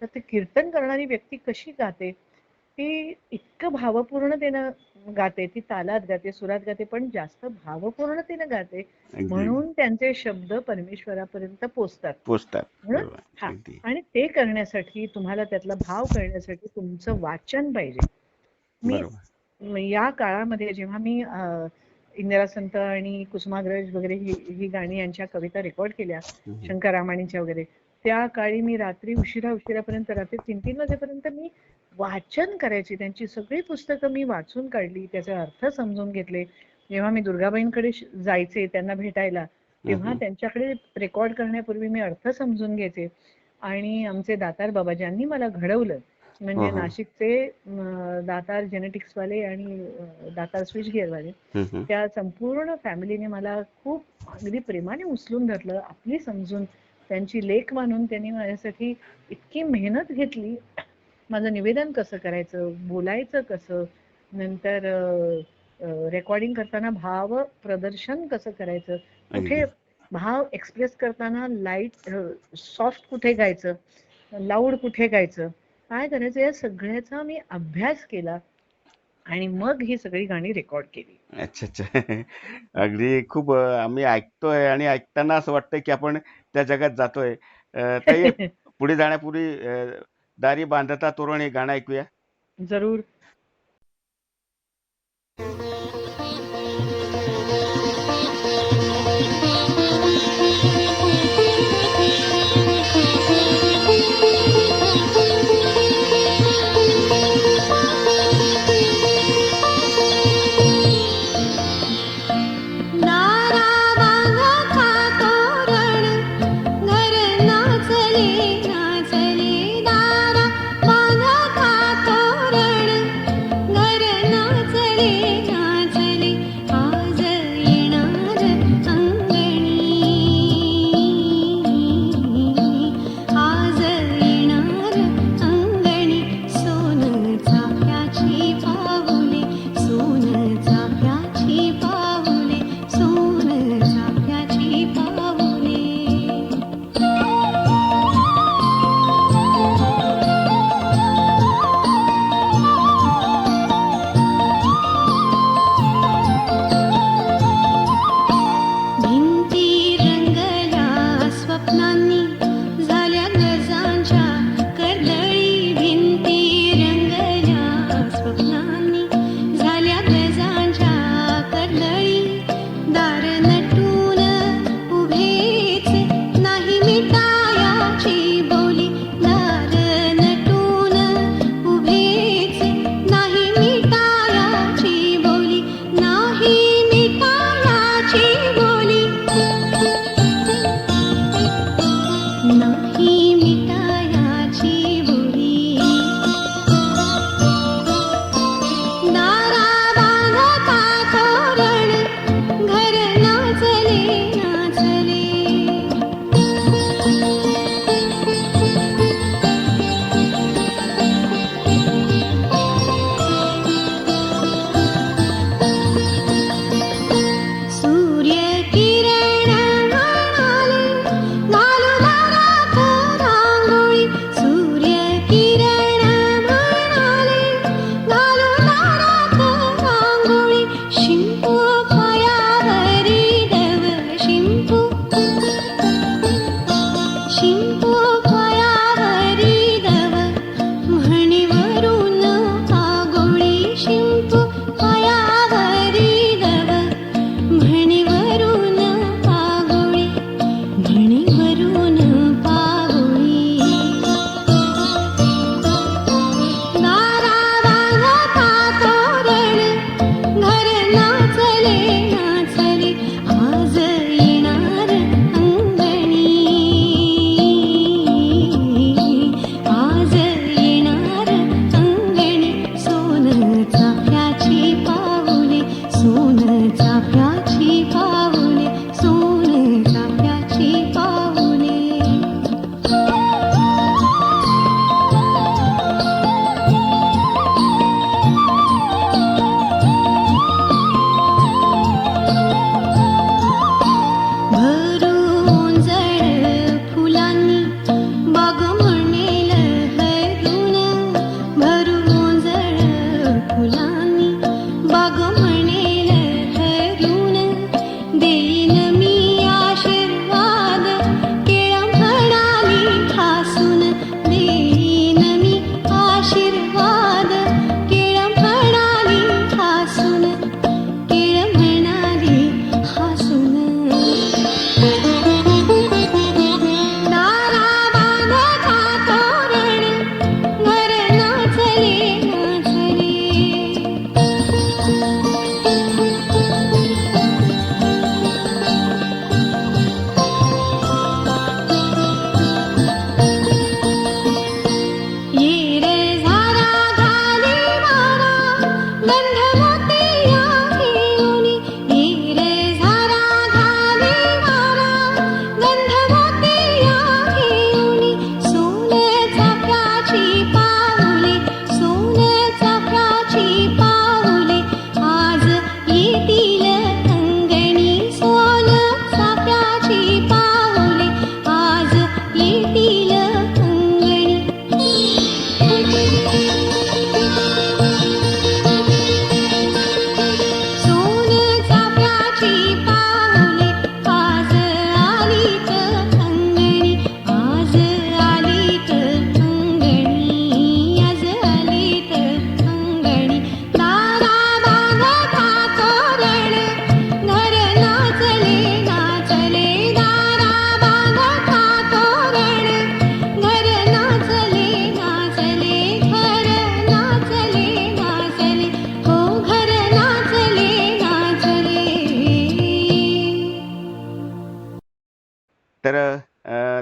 तर ते कीर्तन करणारी व्यक्ती कशी गाते, ती इतकं भावपूर्णतेनं गाते, ती तालात गाते, सुरात गाते, पण जास्त भावपूर्णतेनं गाते, अगदी म्हणून त्यांचे शब्द परमेश्वरापर्यंत पोचतात. पोचतात. म्हणून बरोबर. हा, अगदी. आणि ते करण्यासाठी तुम्हाला त्यातला भाव कळण्यासाठी तुमचं वाचन पाहिजे. मी बरोबर. या काळामध्ये जेव्हा मी इंदिरा संत आणि कुसुमाग्रज वगैरे ही गाणी यांच्या कविता रेकॉर्ड केल्या, शंकररामायणच्या वगैरे, त्या काळी मी रात्री उशिरापर्यंत, रात्री 3-3 वाजेपर्यंत मी वाचन करायची. त्यांची सगळी पुस्तकं मी वाचून काढली, त्याचे अर्थ समजून घेतले. जेव्हा मी दुर्गाबाईंकडे जायचे त्यांना भेटायला, तेव्हा त्यांच्याकडे रेकॉर्ड करण्यापूर्वी मी अर्थ समजून घ्यायचे. आणि आमचे दातार बाबा ज्यांनी मला घडवलं, म्हणजे हो, हो. नाशिकचे दातार जेनेटिक्सवाले आणि दातार स्विच गिअरवाले, त्या संपूर्ण फॅमिलीने मला खूप अगदी प्रेमाने उचलून धरलं, आपली समजून, त्यांची लेक मानून त्यांनी माझ्यासाठी इतकी मेहनत घेतली. माझं निवेदन कसं करायचं, बोलायचं कसं, नंतर रेकॉर्डिंग करताना भाव प्रदर्शन कसं करायचं, कुठे अगदी. भाव एक्सप्रेस करताना लाईट सॉफ्ट कुठे गायचं, लाऊड कुठे गायचं, काय करायचं, या सगळ्याचा मी अभ्यास केला आणि मग ही सगळी गाणी रेकॉर्ड केली. अच्छा अच्छा. अगदी खूप आम्ही ऐकतोय आणि ऐकताना असं वाटतंय की आपण त्या जगात जातोय. ताई, पुढे जाण्यापूर्वी दारी बांधता तोरण हे गाणं ऐकूया. जरूर. दारा बांधा तोरण घर नाचले नाचले दारा बांधा तोरण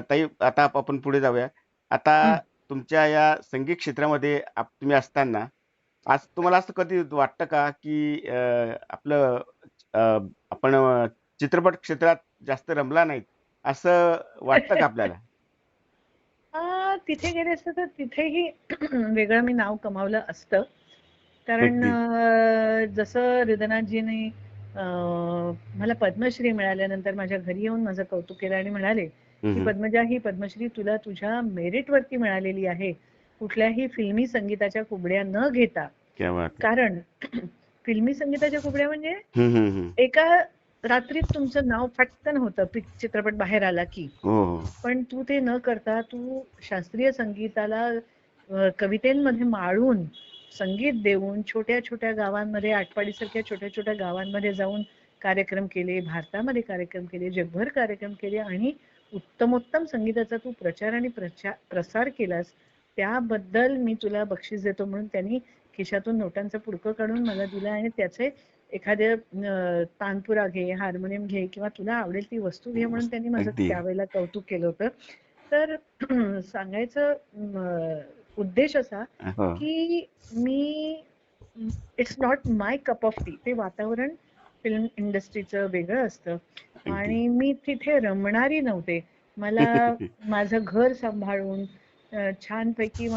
ताई आता आपण पुढे जाऊया. आता हं. तुमच्या या संगीत क्षेत्रामध्ये तुम्ही असताना आज तुम्हाला असं कधी वाटतं का, की आपलं अ, आपण चित्रपट क्षेत्रात जास्त रमला नाहीत, असं वाटतं का आपल्याला? तिथे गेले असते तर तिथेही वेगळं मी नाव कमावलं असतं. कारण अगदी. जसं हृदयनाथजींनी मला पद्मश्री मिळाल्यानंतर माझ्या घरी येऊन माझं कौतुक केलं आणि म्हणाले, हं, की हं. "पद्मजा, ही पद्मश्री तुला तुझ्या मेरिटवरती मिळालेली आहे. कुठल्याही फिल्मी संगीताच्या कुबड्या न घेता." क्या बात है! कारण फिल्मी संगीताच्या कुबड्या म्हणजे हं, हं, हं. एका रात्रीत तुमचं नाव फटकन होतं चित्रपट बाहेर आला की. हो, हो. पण तू ते न करता तू शास्त्रीय संगीताला कवितेंमध्ये माळून, संगीत देऊन, छोट्या-छोट्या गावांमध्ये, आटपाडीसारख्या छोट्या-छोट्या गावांमध्ये जाऊन कार्यक्रम केले, भारतामध्ये कार्यक्रम केले, जगभर कार्यक्रम केले आणि उत्तमोत्तम संगीताचा तू प्रचार आणि प्रसार केलास. त्याबद्दल मी तुला बक्षीस देतो म्हणून त्यांनी खिशातून नोटांचं पुडकं काढून मला दिलं आणि त्याचे एखादे तानपुरा घे, हार्मोनियम घे किंवा तुला आवडेल ती वस्तू घे म्हणून त्यांनी माझं अगदी. त्यावेळेला कौतुक केलं होतं. तर सांगायचं उद्देश असा, हो. की me it's not my cup of T. ते वातावरण फिल्म इंडस्ट्रीचं वेगळं असतं अगदी. आणि मी तिथे रमणारी नव्हते. मला माझं घर सांभाळून छानपैकी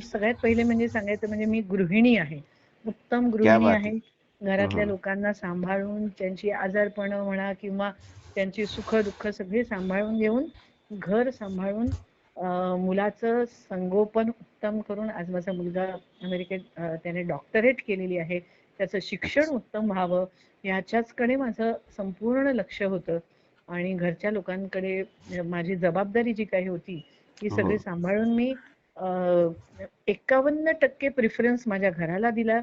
सगळ्यात पहिले म्हणजे सांगायचं म्हणजे मी गृहिणी आहे. उत्तम क्या गृहिणी बात आहे. है! हो, घरातल्या हो. लोकांना सांभाळून त्यांची आजारपणं म्हणा किंवा त्यांची सुख-दुःख सगळी सांभाळून घेऊन, घर सांभाळून मुलाचं संगोपन उत्तम करून आज माझा मुलगा अमेरिकेत त्याने डॉक्टरेट केलेली आहे. त्याचं शिक्षण उत्तम व्हावं ह्याच्याचकडे माझं संपूर्ण लक्ष होतं आणि घरच्या लोकांकडे माझी जबाबदारी जी काही होती ती हो. सगळी सांभाळून मी 51% प्रिफरन्स माझ्या घराला दिला.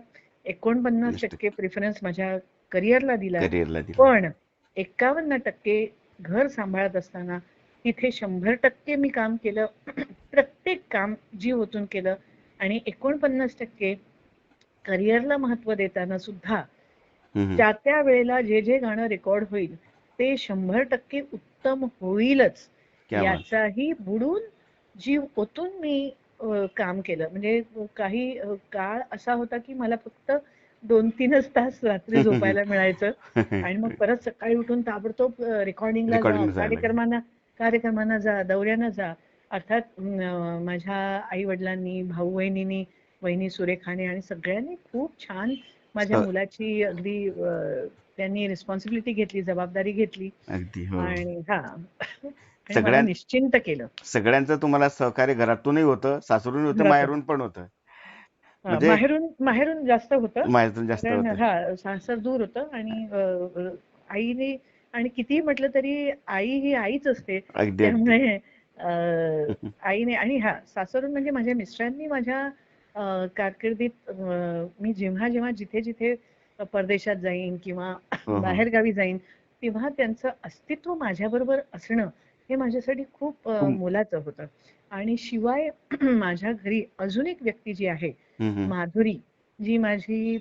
49% प्रिफरन्स माझ्या करिअरला दिला. करिअरला दिलं. पण 51% घर सांभाळत असताना तिथे 100% मी काम केलं. प्रत्येक काम जीव ओतून केलं आणि 49% करिअरला महत्त्व देताना सुद्धा हं, हं. त्या वेळेला जे गाणं रेकॉर्ड होईल ते 100% उत्तम होईलच क्या बात! याचाही बुडून जीव ओतून मी काम केलं. म्हणजे काही काळ असा होता की मला फक्त 2-3च तास रात्री झोपायला मिळायचं आणि मग परत सकाळी उठून ताबडतोब रेकॉर्डिंगला जा, रेकॉर्डिंगला जायला लागलं. कार्यक्रमांना जा, दौऱ्यांना जा. अर्थात माझ्या आई-वडिलांनी, भाऊ-बहिणींनी, वहिनी सुरेखाने आणि सगळ्यांनी खूप छान माझ्या स मुलाची अगदी त्यांनी रिस्पॉन्सिबिलिटी घेतली, जबाबदारी घेतली अगदी. हो. आणि आणि मला सगळ्यां निश्चिंत केलं. सगळ्यांचं तुम्हाला सहकार्य घरातूनही होतं, सासरून होतं, घरातून. माहेरून पण होतं. म्हणजे माहेरून जास्त होतं. माहेरून जास्त कारण होतं. सासर दूर होतं आणि आईने आणि कितीही म्हटलं तरी आई ही आईच असते. अगदी, अगदी. त्यामुळे आईने आणि सासरून म्हणजे माझ्या मिस्टरांनी माझ्या कारकिर्दीत मी जेव्हा जिथे परदेशात जाईन किंवा हो, हो. बाहेरगावी जाईन, तेव्हा त्यांचं अस्तित्व माझ्याबरोबर असणं हे माझ्यासाठी खूप खूप मोलाचं होतं. आणि शिवाय माझ्या घरी अजून एक व्यक्ती जी आहे, हं, हं. माधुरी, जी माझी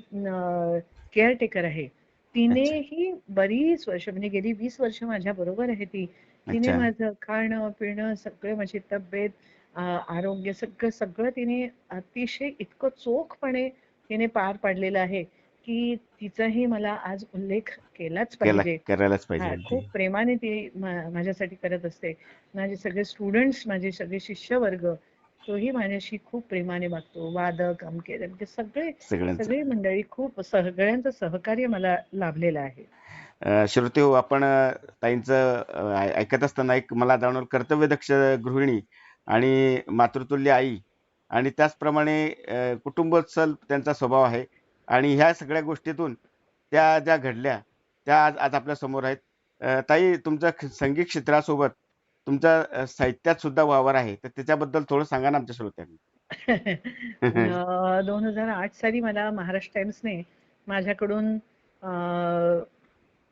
केअरटेकर आहे. अच्छा, तिनेही बरीच वर्ष म्हणजे गेली 20 वर्ष माझ्या बरोबर आहे ती. तिने अच्छा. माझं खाणं-पिणं सगळं माझी तब्येत, आरोग्य सगळं तिने अतिशय इतकं चोखपणे तिने पार पाडलेलं आहे, की तिचाही मला आज उल्लेख केलाच पाहिजे. करायलाच पाहिजे. अगदी. खूप प्रेमाने ती माझ्यासाठी करत असते. माझे सगळे स्टुडंट्स, माझे सगळे शिष्यवर्ग, तोही माझ्याशी खूप प्रेमाने वागतो. वादक, अमके म्हणजे सगळ्यांचं. सगळी मंडळी खूप सगळ्यांचं सहकार्य मला लाभलेलं आहे. श्रोतेहो, आपण ताईंचं ऐकत असताना एक मला जाणवलं कर्तव्यदक्ष गृहिणी आणि मातृतुल्य आई आणि त्याचप्रमाणे कुटुंबवत्सल त्यांचा स्वभाव आहे आणि ह्या सगळ्या गोष्टीतून त्या ज्या घडल्या त्या आज आज आपल्या समोर आहेत. ताई, तुमच्या संगीत क्षेत्रासोबत तुमच्या साहित्यात सुद्धा वावर आहे, तर त्याच्याबद्दल थोडं सांगा ना आमच्या श्रोत्यांना. 2008 साली मला महाराष्ट्र टाइम्सने माझ्याकडून अ,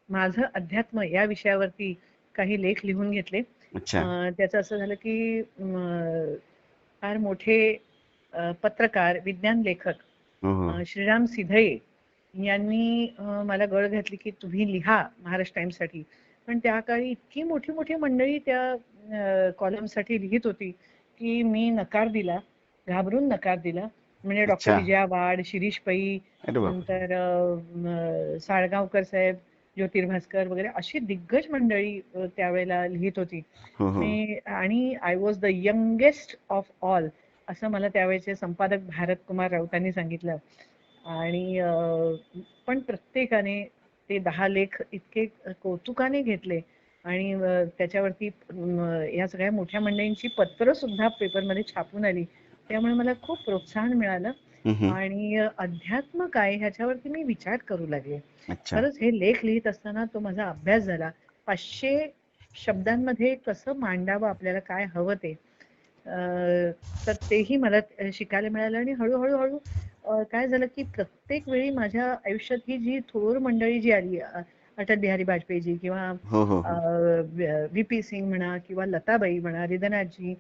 माझं अध्यात्म या विषयावरती काही लेख लिहून घेतले. अच्छा. त्याचं असं झालं की फार मोठे पत्रकार, विज्ञान लेखक हो, हो. श्रीराम सिधये यांनी मला गळ घातली की तुम्ही लिहा महाराष्ट्र टाइम्ससाठी. पण त्या काळी इतकी मोठी मंडळी त्या कॉलमसाठी लिहित होती की मी नकार दिला, घाबरून नकार दिला. म्हणजे डॉक्टर अच्छा. विजया वाड, शिरीष पै, अरे बापरे. नंतर साळगावकर साहेब, ज्योतिर्भास्कर वगैरे अशी दिग्गज मंडळी त्यावेळेला लिहित होती. हो हो आणि I was the youngest of all असं मला त्यावेळेचे संपादक भारत कुमार राऊतांनी सांगितलं. आणि पण प्रत्येकाने ते 10 लेख इतके कौतुकाने घेतले आणि त्याच्यावरती या सगळ्या मोठ्या मंडळींची पत्र सुद्धा पेपरमध्ये छापून आली. त्यामुळे मला खूप प्रोत्साहन मिळालं हम्म. आणि अध्यात्म काय ह्याच्यावरती मी विचार करू लागले. अच्छा. खरंच हे लेख लिहित असताना तो माझा अभ्यास झाला. 500 शब्दांमध्ये कसं मांडावं आपल्याला काय हवं ते, तर तेही मला शिकायला मिळालं. आणि हळूहळू काय झालं की प्रत्येक वेळी माझ्या आयुष्यात ही जी थोर मंडळी जी आली, अटल बिहारी वाजपेयीजी किंवा हो हो हो व्ही.पी. सिंग म्हणा किंवा लताबाई म्हणा, रिदनाथजी,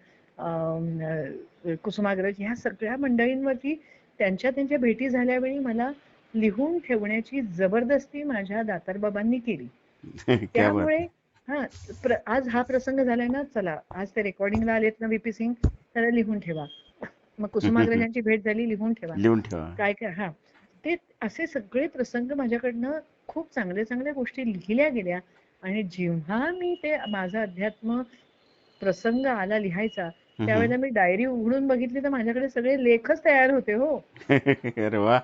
कुसुमाग्रज, ह्या सगळ्या मंडळींवरती त्यांच्या भेटी झाल्यावेळी मला लिहून ठेवण्याची जबरदस्ती माझ्या दातारबाबांनी केली. क्या बात त्यामुळे आहे. आज हा प्रसंग झालाय ना, चला आज ते रेकॉर्डिंगला आलेत ना व्ही.पी. सिंग, त्याला लिहून ठेवा. मग कुसुमाग्रजांची भेट झाली, लिहून ठेवा. लिहून ठेवा. काय काय हा ते असे सगळे प्रसंग माझ्याकडनं खूप चांगल्या गोष्टी लिहिल्या गेल्या. आणि जेव्हा मी ते माझा अध्यात्म प्रसंग आला लिहायचा, त्यावेळेला मी डायरी उघडून बघितली तर माझ्याकडे सगळे लेखच तयार होते हो. अरे वा.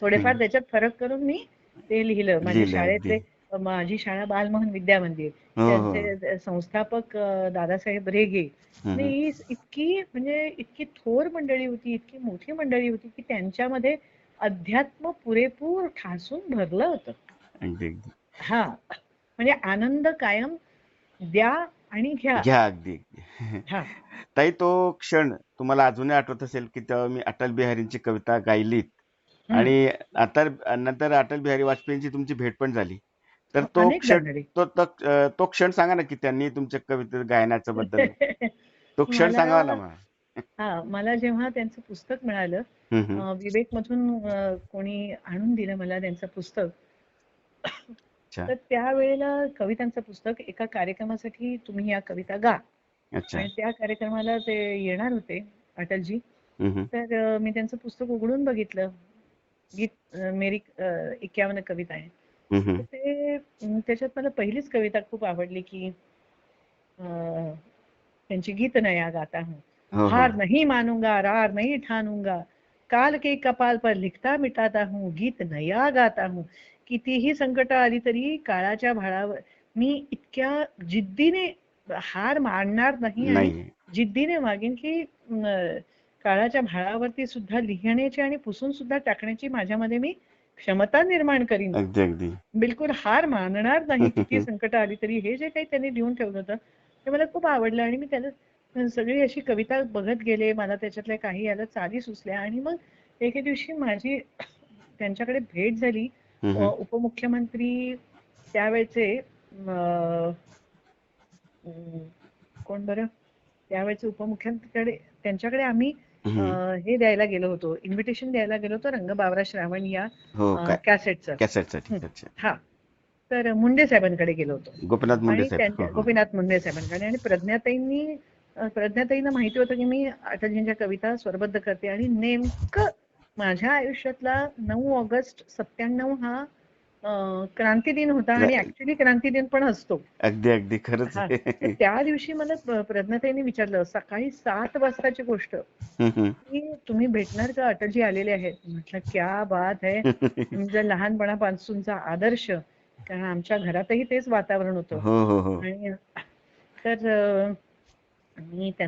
थोडेफार त्याच्यात फरक करून मी ते लिहिलं. लिहिलं अगदी. माझी शाळा बालमोहन विद्या मंदिर, हो हो त्यांचे संस्थापक दादासाहेब रेगे. आणि हम्म. ही इतकी थोर मंडळी होती, इतकी मोठी मंडळी होती की त्यांच्यामध्ये अध्यात्म पुरेपूर ठासून भरलं होतं. अगदी अगदी हा म्हणजे आनंद कायम द्या आणि घ्या. घ्या अगदी. हा ताई, तो क्षण तुम्हाला अजूनही आठवत असेल की तेव्हा मी अटल बिहारींची कविता गायलीत हम्म. आणि नंतर अटल बिहारी वाजपेयींची तुमची भेट पण झाली. तर तो अनेकदा क्षण झाली. तो क्षण सांगा ना की त्यांनी तुमच्या कविते गायनाच्या बद्दल तो क्षण मला सांगावा ना मला. मला जेव्हा त्यांचं पुस्तक मिळालं, हम्म. विवेक मधून कोणी आणून दिलं मला त्यांचं पुस्तक, अच्छा तर त्यावेळेला कवितांचं पुस्तक, एका कार्यक्रमासाठी तुम्ही या कविता गा, अच्छा. आणि त्या कार्यक्रमाला ते येणार होते अटलजी. हम्म. तर मी त्यांचं पुस्तक उघडून बघितलं. गीत मेरी 51 कविता आहे. हम्म. तर त्याच्यात मला पहिलीच कविता खूप आवडली की त्यांची गीत नया गाता हूँ, हो हो हार नहीं मानूंगा, रार नहीं ठानूंगा, काल के कपाल पर लिखता मिटाता हूँ, गीत नया गाता हूँ. कितीही संकट आली तरी काळाच्या भाळावर मी इतक्या जिद्दीने हार मानणार नाही आणि नाही. जिद्दीने वागेन की काळाच्या भाळावरती सुद्धा लिहिण्याची आणि पुसून सुद्धा टाकण्याची माझ्यामध्ये मी क्षमता निर्माण करीन. अगदी अगदी. बिलकुल हार मानणार नाही किती संकट आली तरी. हे जे काही त्यांनी लिहून ठेवलं होतं ते मला खूप आवडलं आणि मी त्याला सगळी अशी कविता बघत गेले. मला त्याच्यातल्या काही याला चाली सुचल्या आणि मग एके दिवशी माझी त्यांच्याकडे भेट झाली. उपमुख्यमंत्री त्यावेळचे कोण बरं, त्यावेळेचे उपमुख्यमंत्र्याकडे, त्यांच्याकडे आम्ही हे द्यायला गेलो होतो, इन्व्हिटेशन द्यायला गेलो होतो रंगबावरा श्रावण या हो काय कॅसेटचं. कॅसेटसाठी. अच्छा. हा, तर मुंडे साहेबांकडे गेलो होतो. गोपीनाथ मुंडे आणि साहेब. हो हो गोपीनाथ मुंडे साहेबांकडे. आणि प्रज्ञाताईंना माहिती होतं की मी अटलजींच्या कविता स्वरबद्ध करते. आणि नेमकं माझ्या आयुष्यातला 9 ऑगस्ट 97 हा क्रांती दिन होता आणि ऍक्च्युली क्रांती दिन पण असतो. अगदी अगदी खरंच. तर त्या दिवशी मला प्रज्ञाताईंनी विचारलं, सकाळी 7 वाजताची गोष्ट, की तुम्ही भेटणार का, अटलजी आलेले आहेत. म्हटलं क्या बात आहे, म्हणजे लहानपणापासूनचा आदर्श, कारण आमच्या घरातही तेच वातावरण होतं. हो हो हो आणि तर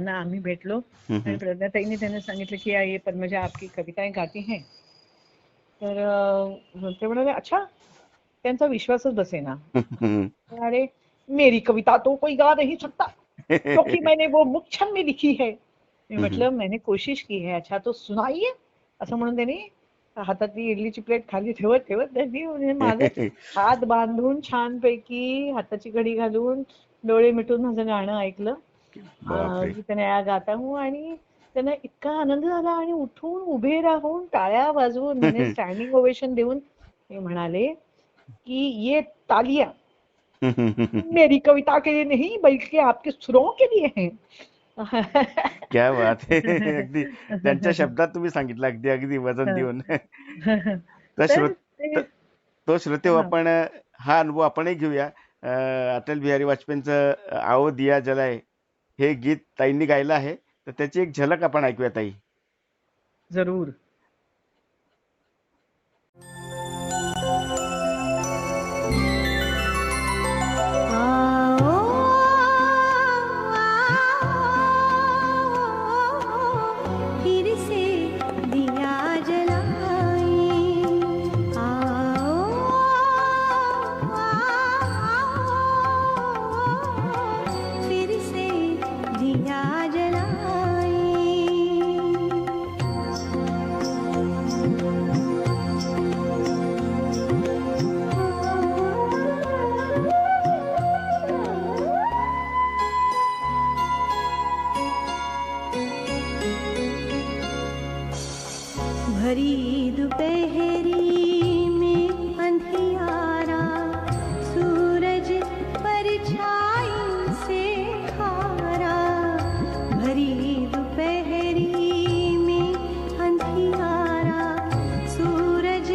आम्ही भेटलो आणि प्रज्ञाताईंनी त्यांना सांगितलं की ये पद्मजा आपकी कविताएं गाती हैं. तर ते म्हणाले अच्छा. त्यांचा विश्वासच बसेना. अरे मेरी कविता तो कोई गा नहीं सकता क्योंकि मैंने वो मुख्यम में लिखी है. मी म्हटलं मैंने कोशिश की है. अच्छा तो सुनाइए. असं म्हणून त्यांनी हातातली इडलीची प्लेट खाली ठेवत त्यांनी म्हणजे माझे हात बांधून छानपैकी हाताची घडी घालून डोळे मिटून माझं गाणं ऐकलं, गीत नया गाता हूँ. आणि त्यांना इतका आनंद झाला आणि उठून उभे राहून टाळ्या वाजवून म्हणजे स्टँडिंग ओवेशन देऊन ते म्हणाले की ये तालियां मेरी कविता के लिए नहीं बल्कि आपके सुरों के लिए है. क्या बात आहे. अगदी त्यांच्या शब्दात तुम्ही सांगितलं, अगदी अगदी वजन देऊन. तर तर श्रोत ते त- तो श्रोते हा. आपण हा अनुभव आपणही घेऊया. अटल बिहारी वाजपेयींचं आओ दिया जलाए हे गीत ताईंनी गायलं आहे, तर त्याची एक झलक आपण ऐकूया ताई. जरूर. आओ फिर से दिया जलाएं फिर से दिया जलाएं भरी दोपहरी में अंधियारा सूरज परछाई से हारा भरी दोपहरी में अंधियारा सूरज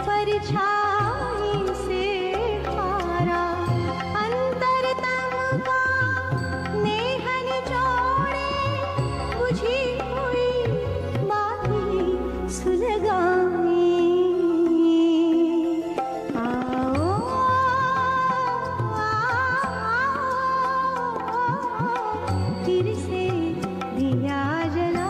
परछाई से हारा अंतरतम का नेह निचोड़े बुझी हुई बातें सुलगाएं आओ फिर से दिया जलाएं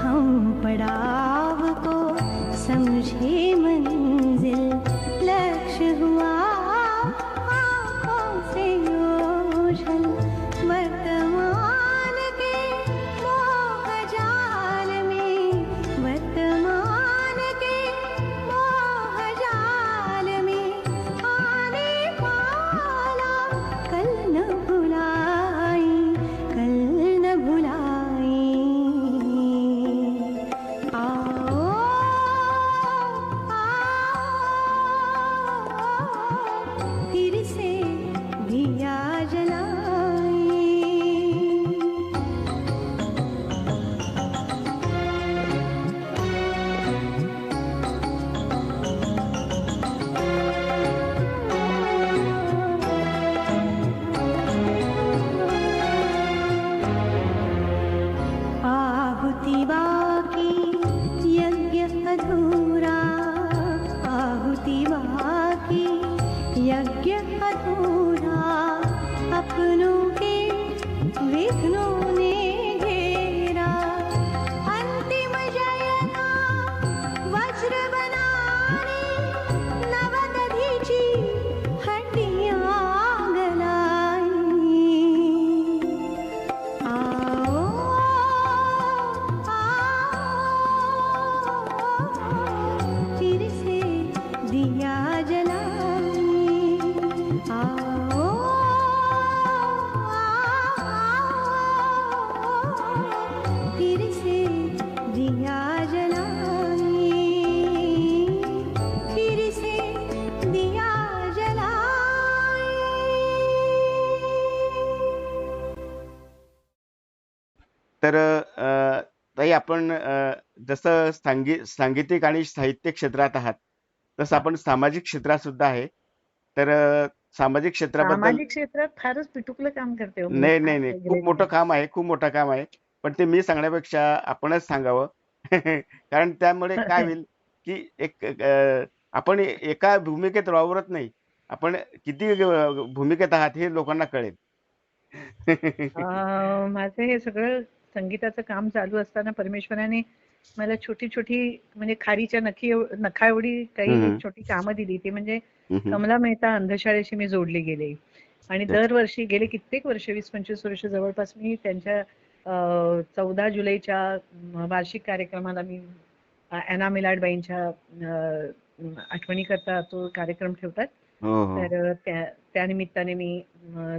हम पड़ाव को समझे मंजिल लक्ष्य हुआ आँखों से ओझल वर्तमान के मोह जाल में वर्तमान के मोह जाल में आने वाला कल न भुलाई कल न भुलाई आओ फिर से दिया जलाएं आहुति बाकी यज्ञ अधूरा आहुति बाकी यज्ञ अधूरा अपनों के विघ्नों ने घेरा अंतिम जय का वज्र बनाने नवदधीची हड्डियां गलाई आओ फिर से दिया जलाएं आओ फिर से दिया जलाएं फिर से दिया जलाएं तर ताई आपण जसं सांगीतिक आणि साहित्य क्षेत्रात आहात, तसं आपण सामाजिक क्षेत्रात सुद्धा आहे. तर सामाजिक क्षेत्राबद्दल सामाजिक क्षेत्रात फारच पिटुकलं काम करते हो मी. नाही फार नाही नाही, वगैरे खूप मोठं नाही. काम आहे, खूप मोठं काम आहे. पण ते मी सांगण्यापेक्षा आपणच सांगावं. कारण त्यामुळे काय होईल की आपण एका भूमिकेत वावरत नाही, आपण किती भूमिकेत आहात हे लोकांना कळेल. माझं हे सगळं संगीताचं काम चालू असताना परमेश्वराने मला छोटी छोटी म्हणजे खारीच्या नखा एवढी काही हम्म. एक छोटी कामं दिली. ती म्हणजे हम्म. कमला मेहता अंधशाळेशी मी जोडली गेले. आणि त्याच दरवर्षी गेले कित्येक वर्ष 20-25 वर्ष जवळपास मी त्यांच्या 14 जुलैच्या वार्षिक कार्यक्रमाला मी अॅना मिलाडबाईंच्या आठवणीकरता तो कार्यक्रम ठेवतात. हो हो तर त्या निमित्ताने मी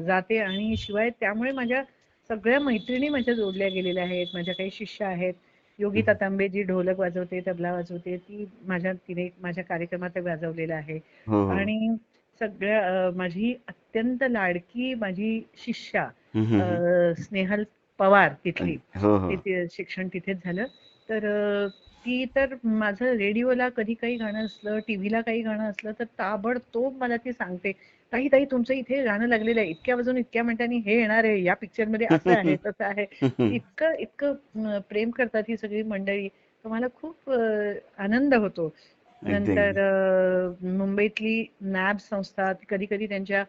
जाते आणि शिवाय त्यामुळे माझ्या सगळ्या मैत्रिणी माझ्या जोडल्या गेलेल्या आहेत. माझ्या काही शिष्य आहेत. योगिता तांबे जी ढोलक वाजवते, तबला वाजवते, तिने माझ्या कार्यक्रमात गाजवलेलं आहे. हो हो आणि सगळ्या माझी अत्यंत लाडकी माझी शिष्या हम्म, हम्म, हम्म. स्नेहल पवार तिथली, हो हो तिथे शिक्षण तिथेच झालं. तर ती तर माझं रेडिओला कधी काही गाणं असलं, टीव्हीला काही गाणं असलं तर ताबडतोब मला ती सांगते, ताई ताई तुमचं इथे गाणं लागलेलं आहे, इतक्या वाजून इतक्या मिनिटांनी हे येणार आहे, या पिक्चरमध्ये असं आहे तसं आहे. इतकं इतकं प्रेम करतात ही सगळी मंडळी. तर मला खूप आनंद होतो. अगदी नंतर अगदी मुंबईतली नॅब संस्था, कधी कधी त्यांच्या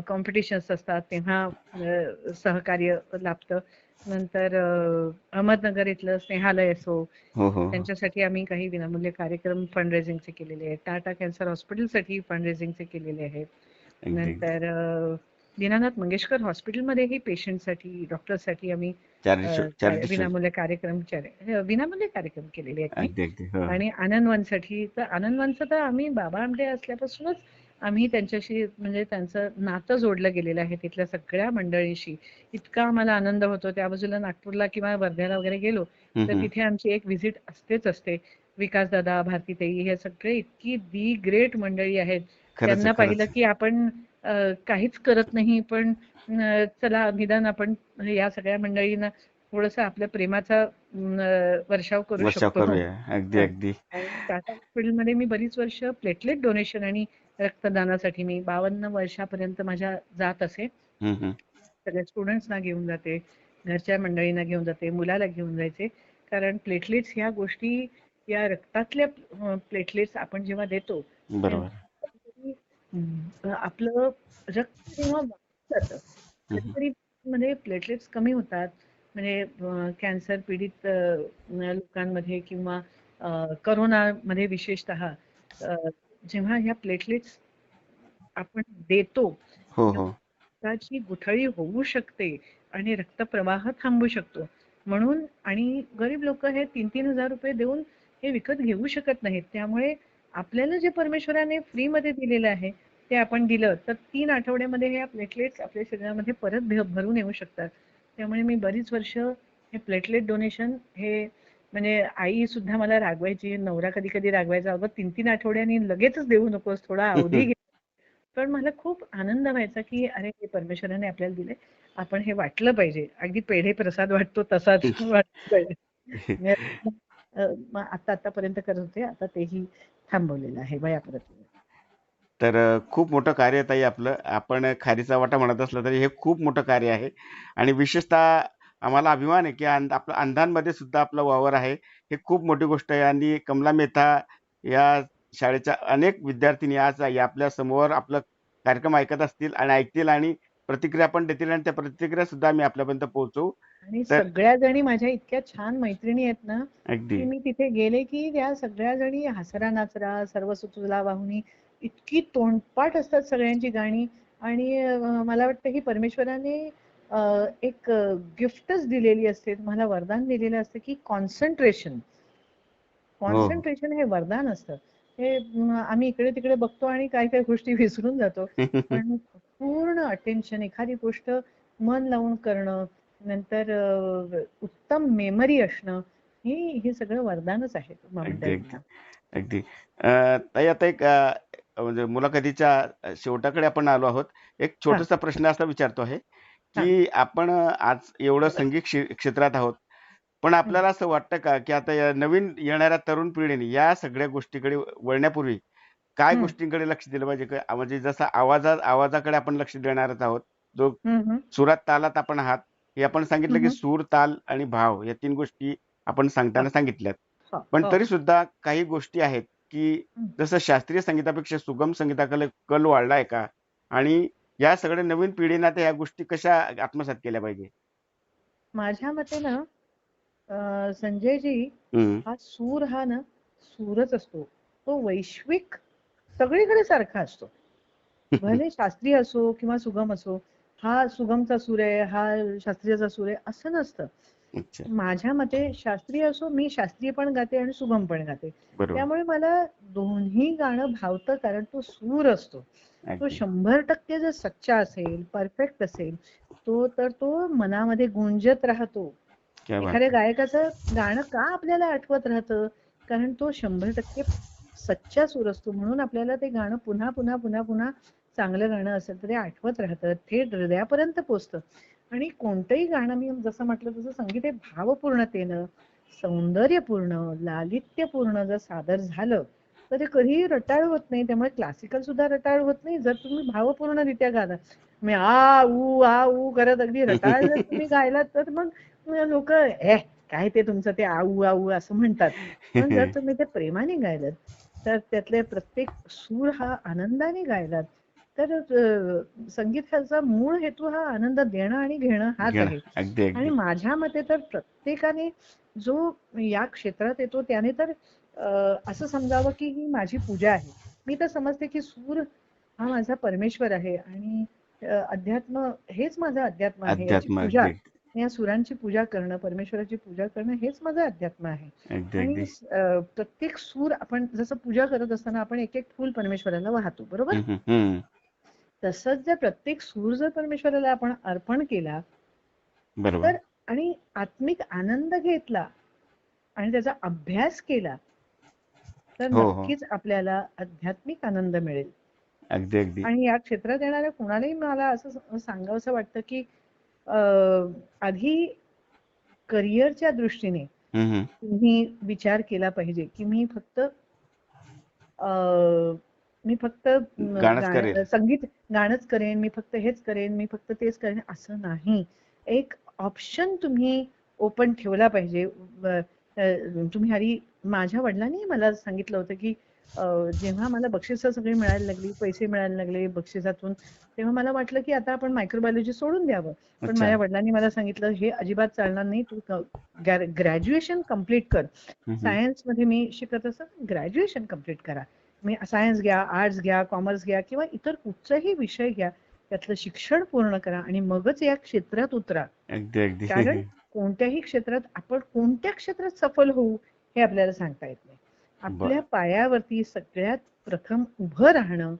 कॉम्पिटिशन्स असतात तेव्हा सहकार्य लाभतं. नंतर अहमदनगर इथलं स्नेहालय असो, हो हो त्यांच्यासाठी आम्ही काही विनामूल्य कार्यक्रम फंडरेझिंगचे केलेले आहेत. टाटा कॅन्सर हॉस्पिटलसाठी फंडरेझिंगचे केलेले आहेत. अगदी अगदी नंतर दीनानाथ मंगेशकर हॉस्पिटलमध्येही पेशंटसाठी, डॉक्टरसाठी आम्ही चारिटी विनामूल्य कार्यक्रम केलेले आहेत मी. अगदी अगदी हो आणि आनंदवनसाठी तर आनंदवनचं तर आम्ही बाबा आमटे असल्यापासूनच आम्ही त्यांच्याशी म्हणजे त्यांचं नातं जोडलं गेलेलं आहे तिथल्या सगळ्या मंडळींशी. इतका आम्हाला आनंद होतो. त्या बाजूला नागपूरला किंवा वर्ध्याला वगैरे गेलो तर हम्म. तिथे आमची एक व्हिजिट असतेच असते. विकासदादा, भारतीताई हे सगळे इतकी दी ग्रेट मंडळी आहेत. खरंच त्यांना आहे पाहिलं खरंच की आपण काहीच करत नाही, पण चला निदान आपण या सगळ्या मंडळींना थोडंसं आपल्या प्रेमाचा वर्षाव करू वर्षाव शकतो. करूया अगदी हं. अगदी आणि टाटा हॉस्पिटलमध्ये मी बरीच वर्ष प्लेटलेट डोनेशन आणि रक्तदानासाठी मी 52 वर्षापर्यंत माझ्या जात असे. हम्म. सगळ्या स्टुडंट्सना घेऊन जाते, घरच्या मंडळींना घेऊन जाते, मुलाला घेऊन जायचे. कारण प्लेटलेट्स ह्या गोष्टी, या रक्तातल्या प्लेटलेट्स आपण जेव्हा देतो बरोबर तेव्हा आपलं रक्त जेव्हा वाढत जातं, हम्म. कधीतरी मध्ये प्लेटलेट्स कमी होतात. म्हणजे कॅन्सर पीडित लोकांमध्ये किंवा करोनामध्ये विशेषतः जेव्हा ह्या प्लेटलेट्स आपण देतो हो तेव्हा हो रक्ताची गुठळी होऊ शकते आणि रक्तप्रवाह थांबू शकतो. म्हणून आणि गरीब लोक हे 3,000-3,000 रुपये देऊन हे विकत घेऊ शकत नाहीत. त्यामुळे आपल्याला जे परमेश्वराने फ्रीमध्ये दिलेलं आहे ते आपण दिलं तर 3 आठवड्यामध्ये हे प्लेटलेट्स आपल्या शरीरामध्ये परत भरून येऊ शकतात. त्यामुळे मी बरीच वर्ष हे प्लेटलेट डोनेशन हे म्हणजे आई सुद्धा मला रागवायची, नवरा कधी कधी रागवायचा, अगं 3-3 आठवड्यांनी लगेचच देऊ नकोस, थोडा अवधी घे. पण मला खूप आनंद व्हायचा की अरे हे परमेश्वराने आपल्याला दिले, आपण हे वाटलं पाहिजे. अगदी पेढे प्रसाद वाटतो तसाच वाटलं पाहिजे. मग आतापर्यंत करत होते, आता तेही थांबवलेलं आहे वयाप्रती. तर खूप मोठं कार्य ताई आपलं. आपण खारीचा वाटा म्हणत असलं तरी हे खूप मोठं कार्य आहे आणि विशेषतः आम्हाला अभिमान आहे की आपलं अंधांमध्ये सुद्धा आपला वावर आहे. हे खूप मोठी गोष्ट आहे आणि कमला मेहता या शाळेच्या अनेक विद्यार्थिनी आज आपल्या समोर आपलं कार्यक्रम ऐकत असतील आणि ऐकतील आणि प्रतिक्रिया पण देतील आणि त्या प्रतिक्रिया सुद्धा आम्ही आपल्यापर्यंत पोहोचवू. आणि तर सगळ्या जणी माझ्या इतक्या छान मैत्रिणी आहेत ना अगदी की मी तिथे गेले की त्या सगळ्या जणी हसरा नाचरा, सर्व सुतुला वाहुनी, इतकी तोंडपाठ असतात सगळ्यांची गाणी. आणि मला वाटतं ही परमेश्वराने एक गिफ्टच दिलेली असते, मला वरदान दिलेलं असतं की कॉन्सन्ट्रेशन. हो कॉन्सन्ट्रेशन हे वरदान असतं. हे आम्ही इकडे तिकडे बघतो आणि काही काही गोष्टी विसरून जातो. पण पूर्ण अटेन्शन एखादी गोष्ट मन लावून करणं, नंतर उत्तम मेमरी असणं, हे सगळं वरदानच आहे अगदी अगदी मंडळींना. अगदी ताई आता एक म्हणजे मुलाखतीच्या शेवटाकडे आपण आलो आहोत. एक हा छोटासा प्रश्न असा विचारतो आहे हा की आपण आज एवढं संगीत क्षेत्रात आहोत, पण हम्म, आपल्याला असं वाटतं का की आता या नवीन येणाऱ्या तरुण पिढीने या सगळ्या गोष्टीकडे वळण्यापूर्वी काय हम्म, गोष्टींकडे लक्ष दिलं पाहिजे म्हणजे जसं आवाजाकडे आपण लक्ष देणारच आहोत, जो हम्म, सुरात तालात आपण आहात, हे आपण सांगितलं की हम्म, सूर ताल आणि भाव या 3 गोष्टी आपण हा सांगताना सांगितल्यात. हा पण हो तरी सुद्धा काही गोष्टी आहेत की हम्म. जसं शास्त्रीय संगीतापेक्षा सुगम संगीताकडे कल वाढलाय का आणि या सगळ्या नवीन पिढीनं त्या ह्या गोष्टी कशा आत्मसात केल्या पाहिजे? माझ्या मते ना संजयजी, हम्म. हा सूर हा ना सूरच असतो, तो वैश्विक सगळीकडे सारखा असतो. भले शास्त्रीय असो किंवा सुगम असो, हा सुगमचा सूर आहे, हा शास्त्रीयचा सूर आहे, असं नसतं. अच्छा. माझ्या मते शास्त्रीय असो, मी शास्त्रीय पण गाते आणि सुगम पण गाते. बरोबर. त्यामुळे मला दोन्ही गाणं भावतं, कारण तो सूर असतो. तो अगदी. 100% जर सच्चा असेल, परफेक्ट असेल, तो मनामध्ये गुंजत राहतो. क्या बात एखाद्या है. गायकाचं गाणं का आपल्याला आठवत राहतं? कारण तो 100% सच्चा सूर असतो. म्हणून आपल्याला ते गाणं पुन्हा, पुन्हा, पुन्हा, पुन्हा चांगलं गाणं असेल तर ते आठवत राहतं. थेट हृदयापर्यंत पोहोचतं. आणि कोणतंही गाणं मी जसं म्हटलं तसं संगीत हे भावपूर्णतेनं, सौंदर्यपूर्ण, लालित्यपूर्ण जर सादर झालं, तर ते कधीही रटाळ होत नाही. त्यामुळे क्लासिकल सुद्धा रटाळ होत नाही जर तुम्ही भावपूर्णरित्या गालात. मी आ ऊ करत अगदी रटाळ जर तुम्ही गायलात तर मग लोक काय ते तुमचं ते आऊ आऊ असं म्हणतात. पण जर तुम्ही ते प्रेमाने गायलात, तर त्यातले प्रत्येक सूर हा आनंदाने गायलात, तर संगीताचा मूळ हेतू हा आनंद देणं आणि घेणं हाच घेणं. आहे. अगदी, आणि अगदी. माझ्या मते तर प्रत्येकाने जो या क्षेत्रात येतो त्याने तर असं समजावं की ही माझी पूजा आहे. मी तर समजते की सूर हा माझा परमेश्वर आहे आणि अध्यात्म हेच माझं अध्यात्म आहे. याची अध्यात्म. पूजा, अगदी, या सुरांची पूजा करणं, परमेश्वराची पूजा करणं हेच माझं अध्यात्म आहे. अगदी, आणि अगदी. प्रत्येक सूर आपण जसं पूजा करत असताना आपण एक एक फूल परमेश्वराला वाहतो, बरोबर? हं, हं, हं. तसंच जर प्रत्येक सूर जर परमेश्वराला आपण अर्पण केला बरोबर. तर आणि आत्मिक आनंद घेतला आणि त्याचा अभ्यास केला तर हो, हो. नक्कीच आपल्याला आध्यात्मिक आनंद मिळेल. अगदी, अगदी. आणि या क्षेत्रात येणाऱ्या कुणालाही मला असं सांगावंसं वाटतं की आधी करिअरच्या दृष्टीने हं, हं. तुम्ही विचार केला पाहिजे की मी फक्त गाणंच करेल. संगीत गाणंच करेन, मी फक्त हेच करेन, मी फक्त तेच करेन असं नाही. एक ऑप्शन तुम्ही ओपन ठेवला पाहिजे. तुम्ही हरी माझ्या वडिलांनी मला सांगितलं होतं की जेव्हा मला बक्षिसं सगळी मिळायला लागली, पैसे मिळायला लागले बक्षिसातून, तेव्हा मला वाटलं की आता आपण मायक्रोबायोलॉजी सोडून द्यावं. पण अच्छा. माझ्या वडिलांनी मला सांगितलं, "हे अजिबात चालणार नाही. तू ग्रॅज्युएशन कंप्लीट कर." हं, हं. सायन्समध्ये मी शिकत असताना ग्रॅज्युएशन कंप्लीट करा. मी सायन्स घ्या, आर्ट्स घ्या, कॉमर्स घ्या किंवा इतर कुठचाही विषय घ्या. त्यातलं शिक्षण पूर्ण करा आणि मगच या क्षेत्रात उतरा. अगदी, अगदी. कारण कोणत्याही क्षेत्रात आपण कोणत्या क्षेत्रात सफल होऊ हे आपल्याला सांगता येत नाही. आपल्या बरं. पायावरती सगळ्यात प्रथम उभं राहणं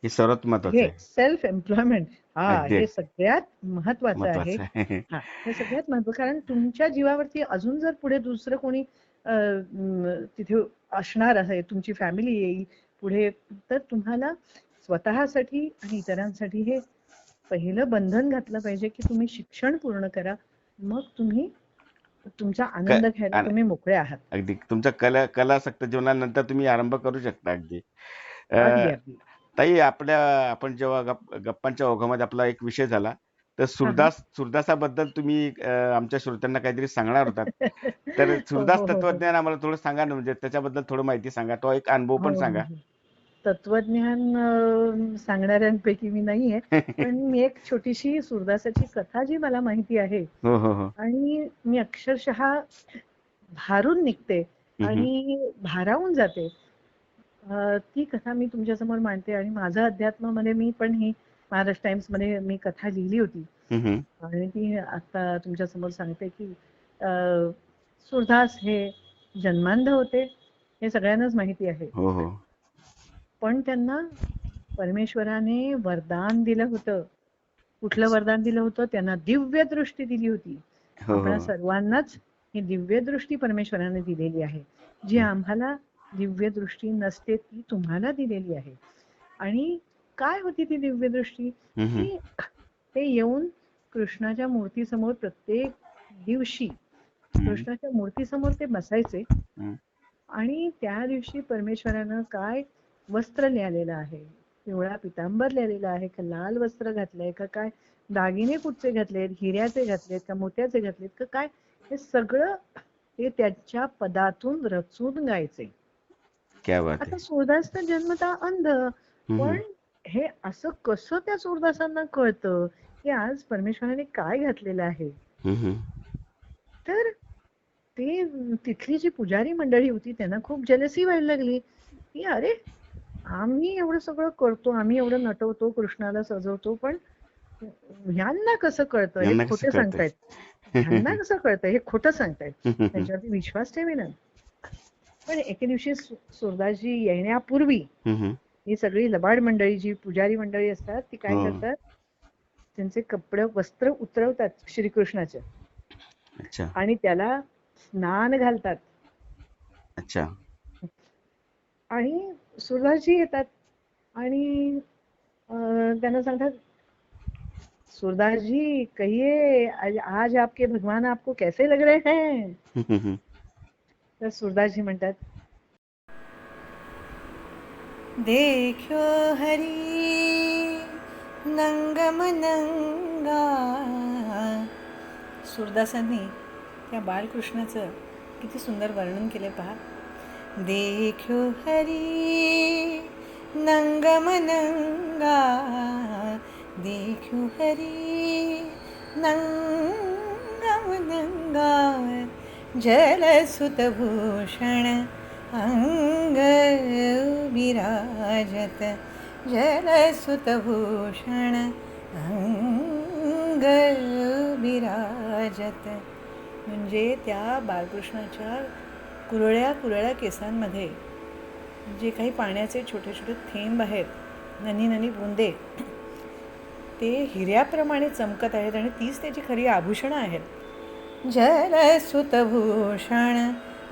हे सर्वात महत्वाचं हे आहे. सेल्फ एम्प्लॉयमेंट अगदी हे सगळ्यात महत्वाचं आहे. महत्वाचं आहे. हे सगळ्यात महत्वाचं, कारण तुमच्या जीवावरती अजून जर पुढे दुसरं कोणी तिथे असणार आहे, तुमची फॅमिली येईल पुढे, तर तुम्हाला स्वतःसाठी आणि इतरांसाठी हे पहिलं बंधन घातलं पाहिजे की तुम्ही शिक्षण पूर्ण करा. मग तुम्ही तुमचा क आनंद घ्यायला आणि तुम्ही मोकळे आहात. अगदी तुमच्या कलासक्त जीवनानंतर तुम्ही आरंभ करू शकता अगदी. अ, अगदी अगदी. ताई आपण जेव्हा गप्पांच्या ओघामध्ये आपला एक विषय झाला, तर हा हा. सूरदासाबद्दल तुम्ही आमच्या श्रोत्यांना काहीतरी सांगणार होतात. तर हो सूरदास हो हो हो तत्वज्ञान आम्हाला थोडं सांगा ना, म्हणजे त्याच्याबद्दल थोडं माहिती सांगा. तो एक अनुभव हो पण हो सांगा. हो. तत्वज्ञान सांगणाऱ्यांपैकी मी नाहीये. पण मी एक छोटीशी सूरदासाची कथा जी मला माहिती आहे हो, हो, हो. आणि मी अक्षरशः भारून निघते हं, हं. आणि भारावून जाते. ती कथा मी तुमच्यासमोर मांडते आणि माझं अध्यात्मामध्ये मी पण ही महाराष्ट्र टाइम्स मध्ये मी कथा लिहिली होती हं, हं. आणि ती आता तुमच्यासमोर सांगते की अ, सूरदास हे जन्मांध होते हे सगळ्यांनाच माहिती आहे. हो, हो. पण त्यांना परमेश्वराने वरदान दिलं होतं. कुठलं वरदान दिलं होतं? त्यांना दिव्य दृष्टी दिली होती. हो, आपणा हो. सर्वांनाच ही दिव्य दृष्टी परमेश्वराने दिलेली आहे. जी हं. आम्हाला दिव्य दृष्टी नसते ती तुम्हाला दिलेली आहे. आणि काय होती ती दिव्य दृष्टी? हं, हं. की ते येऊन कृष्णाच्या मूर्तीसमोर प्रत्येक दिवशी हं. कृष्णाच्या मूर्तीसमोर ते बसायचे हं. आणि त्या दिवशी परमेश्वरानं काय वस्त्र लिहिलेलं आहे, पिवळा पितांबर लिहिलेला आहे का लाल वस्त्र घातलंय का काय, दागिने कुठचे घातलेत, हिऱ्याचे घातलेत का मोत्याचे घातलेत का काय, हे सगळं ते त्याच्या पदातून रचून गायचे. क्या बात आता है! सूरदास तर जन्मतः अंध, हं, हं. पण हे असं कसं त्या सूरदासांना कळतं की आज परमेश्वराने काय घातलेलं आहे. हं, हं. तर ते तिथली जी पुजारी मंडळी होती त्यांना खूप जेलसी व्हायला लागली की अरे आम्ही एवढं सगळं करतो, आम्ही एवढं नटवतो, कृष्णाला सजवतो, पण ह्यांना कसं कळतं हे यांना खोटे कसं कळतंय? सांगतायत. ह्यांना कसं कळतं हे खोटं सांगतायत, त्याच्यावरती विश्वास ठेवेना. पण एके दिवशी सूरदासजी येण्यापूर्वी ही सगळी लबाड मंडळी, जी पुजारी मंडळी असतात, ती काय हो. करतात, त्यांचे कपडे वस्त्र उतरवतात श्रीकृष्णाचे अच्छा आणि त्याला स्नान घालतात. अच्छा आणि सूरदासजी येतात आणि त्यांना सांगतात, सूरदास जी कहिए आज आपके भगवान आपको कैसे लग रहे हैं. तर सूरदास जी म्हणतात, देखो हरी नंगम नंगा. सूरदासांनी त्या बाळकृष्णाचं किती सुंदर वर्णन केले पहा. देखो हरी नंगम नंगा, देखो हरी नंगम नंगा, जलसुत भूषण अंग विराजत, जलसुत भूषण अंग विराजत. म्हणजे त्या बाळकृष्णाच्या कुरळ्या कुरळ्या केसांमध्ये जे काही पाण्याचे छोटे छोटे थेंब आहेत, ननी ननी बुंदे, ते हिऱ्याप्रमाणे चमकत आहेत आणि तीच त्याची खरी आभूषणं आहेत. जलसुतभूषण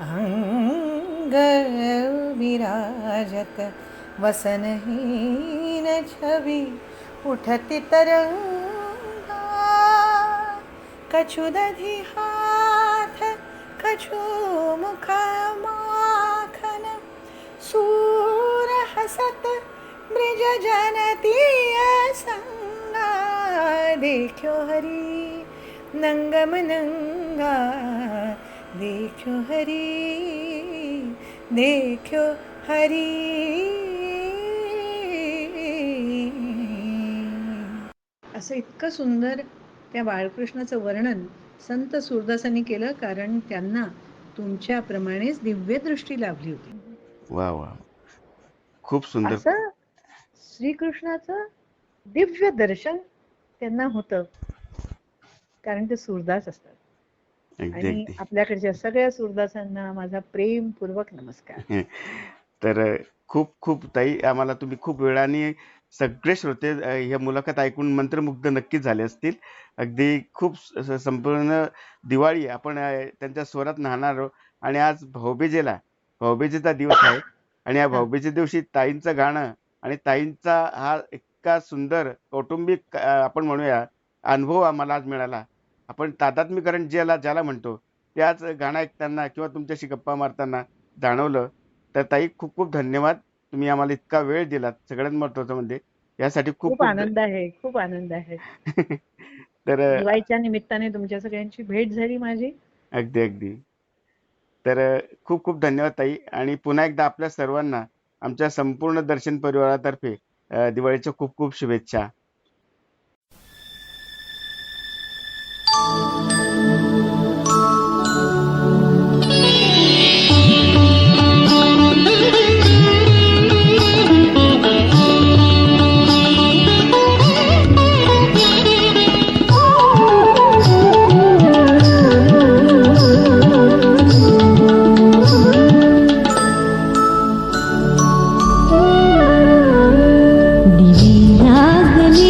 अंग विराजत, वसनहीन छवि उठती तरंगा, कछु दधी हाथ कछु मुख माखन, सूर हसत ब्रिज जनती संगा, देखो हरी नंगम नंगा, देखो हरी, देखो हरी. असं इतकं सुंदर त्या बाळकृष्णाचं वर्णन संत सूरदासांनी केलं, कारण त्यांना तुमच्याप्रमाणेच दिव्य दृष्टी लाभली होती. वा वा खूप सुंदर. असं श्रीकृष्णाचं दिव्य दर्शन त्यांना होतं, कारण ते सूरदास असतात. अगदी आणि अगदी. आपल्याकडच्या सगळ्या सूरदासांना माझा प्रेमपूर्वक नमस्कार. तर खूप खूप ताई, आम्हाला तुम्ही खूप वेळाने सगळे श्रोते ह्या मुलाखत ऐकून मंत्रमुग्ध नक्कीच झाले असतील. अगदी खूप संपूर्ण दिवाळी आपण त्यांच्या स्वरात न्हाणार आहोत. आणि आज भाऊबीजेचा दिवस आहे आणि या भाऊबीजे दिवशी ताईंचं गाणं आणि ताईंचा हा इतका सुंदर कौटुंबिक आपण म्हणूया अनुभव आम्हाला आज मिळाला. आपण तादात्म्यकरण ज्याला म्हणतो, त्याच गाणं ऐकताना किंवा तुमच्याशी गप्पा मारताना जाणवलं. तर ताई खूप खूप धन्यवाद, तुम्ही आम्हाला इतका वेळ दिलात. सगळ्यात महत्वाचं म्हणजे यासाठी खूप खूप खूप आनंद आहे, खूप आनंद आहे. तर दिवाळीच्या निमित्ताने तुमच्या सगळ्यांची भेट झाली माझी. अगदी अगदी. तर खूप खूप धन्यवाद ताई, आणि पुन्हा एकदा आपल्या सर्वांना आमच्या संपूर्ण दर्शन परिवारातर्फे दिवाळीच्या खूप खूप शुभेच्छा. दिवे लागले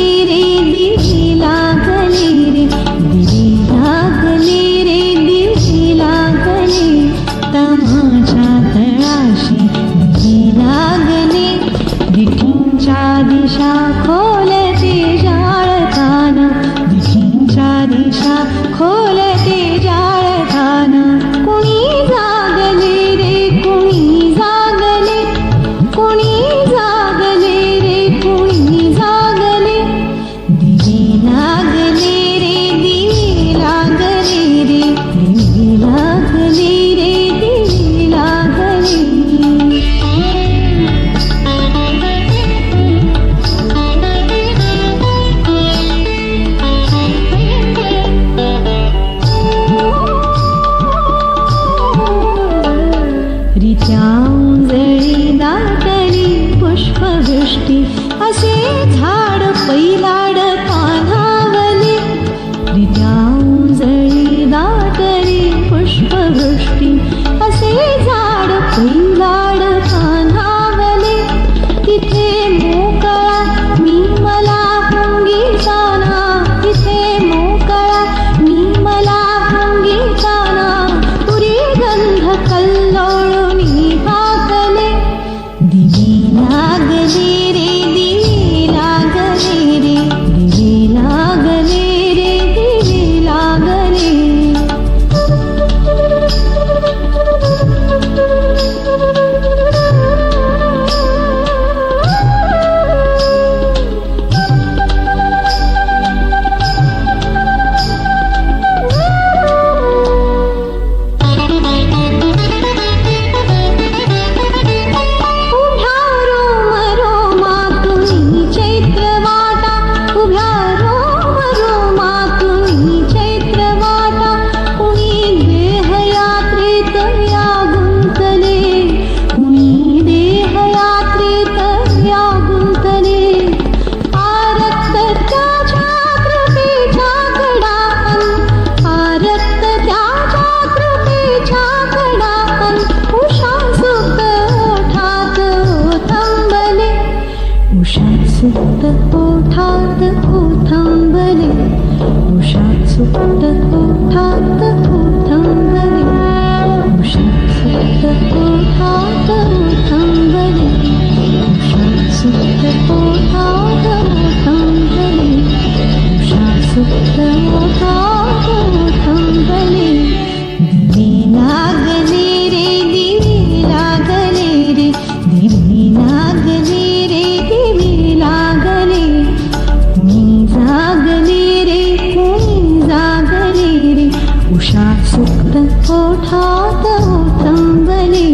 सुप्त ओठात ओठंबली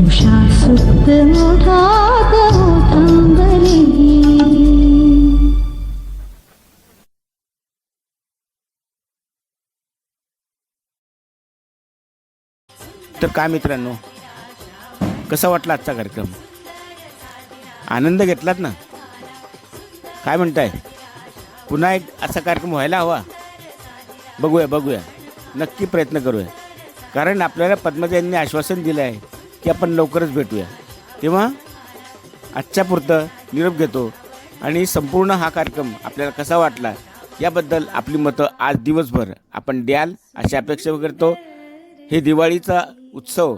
उषा सुप्त ओठात ओठंबली. तर काय मित्रांनो, कसा वाटला आजचा कार्यक्रम? आनंद घेतलात ना? काय म्हणताय? पुन्हा एक असा कार्यक्रम व्हायला हवा. बघूया नक्की प्रयत्न करूया. कारण आपल्याला पद्मजा यांनी आश्वासन दिलं आहे की आपण लवकरच भेटूया. तेव्हा आजच्या पुरतं निरोप घेतो आणि संपूर्ण हा कार्यक्रम आपल्याला कसा वाटला याबद्दल आपली मतं आज दिवसभर आपण द्याल अशी अपेक्षा करतो. हे दिवाळीचा उत्सव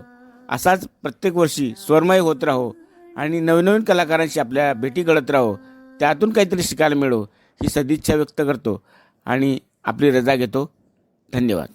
असाच प्रत्येक वर्षी स्वरमय होत राहो आणि नवनवीन कलाकारांशी आपल्या भेटी घडत राहो, त्यातून काहीतरी शिकायला मिळो ही सदिच्छा व्यक्त करतो आणि आपली रजा घेतो. धन्यवाद.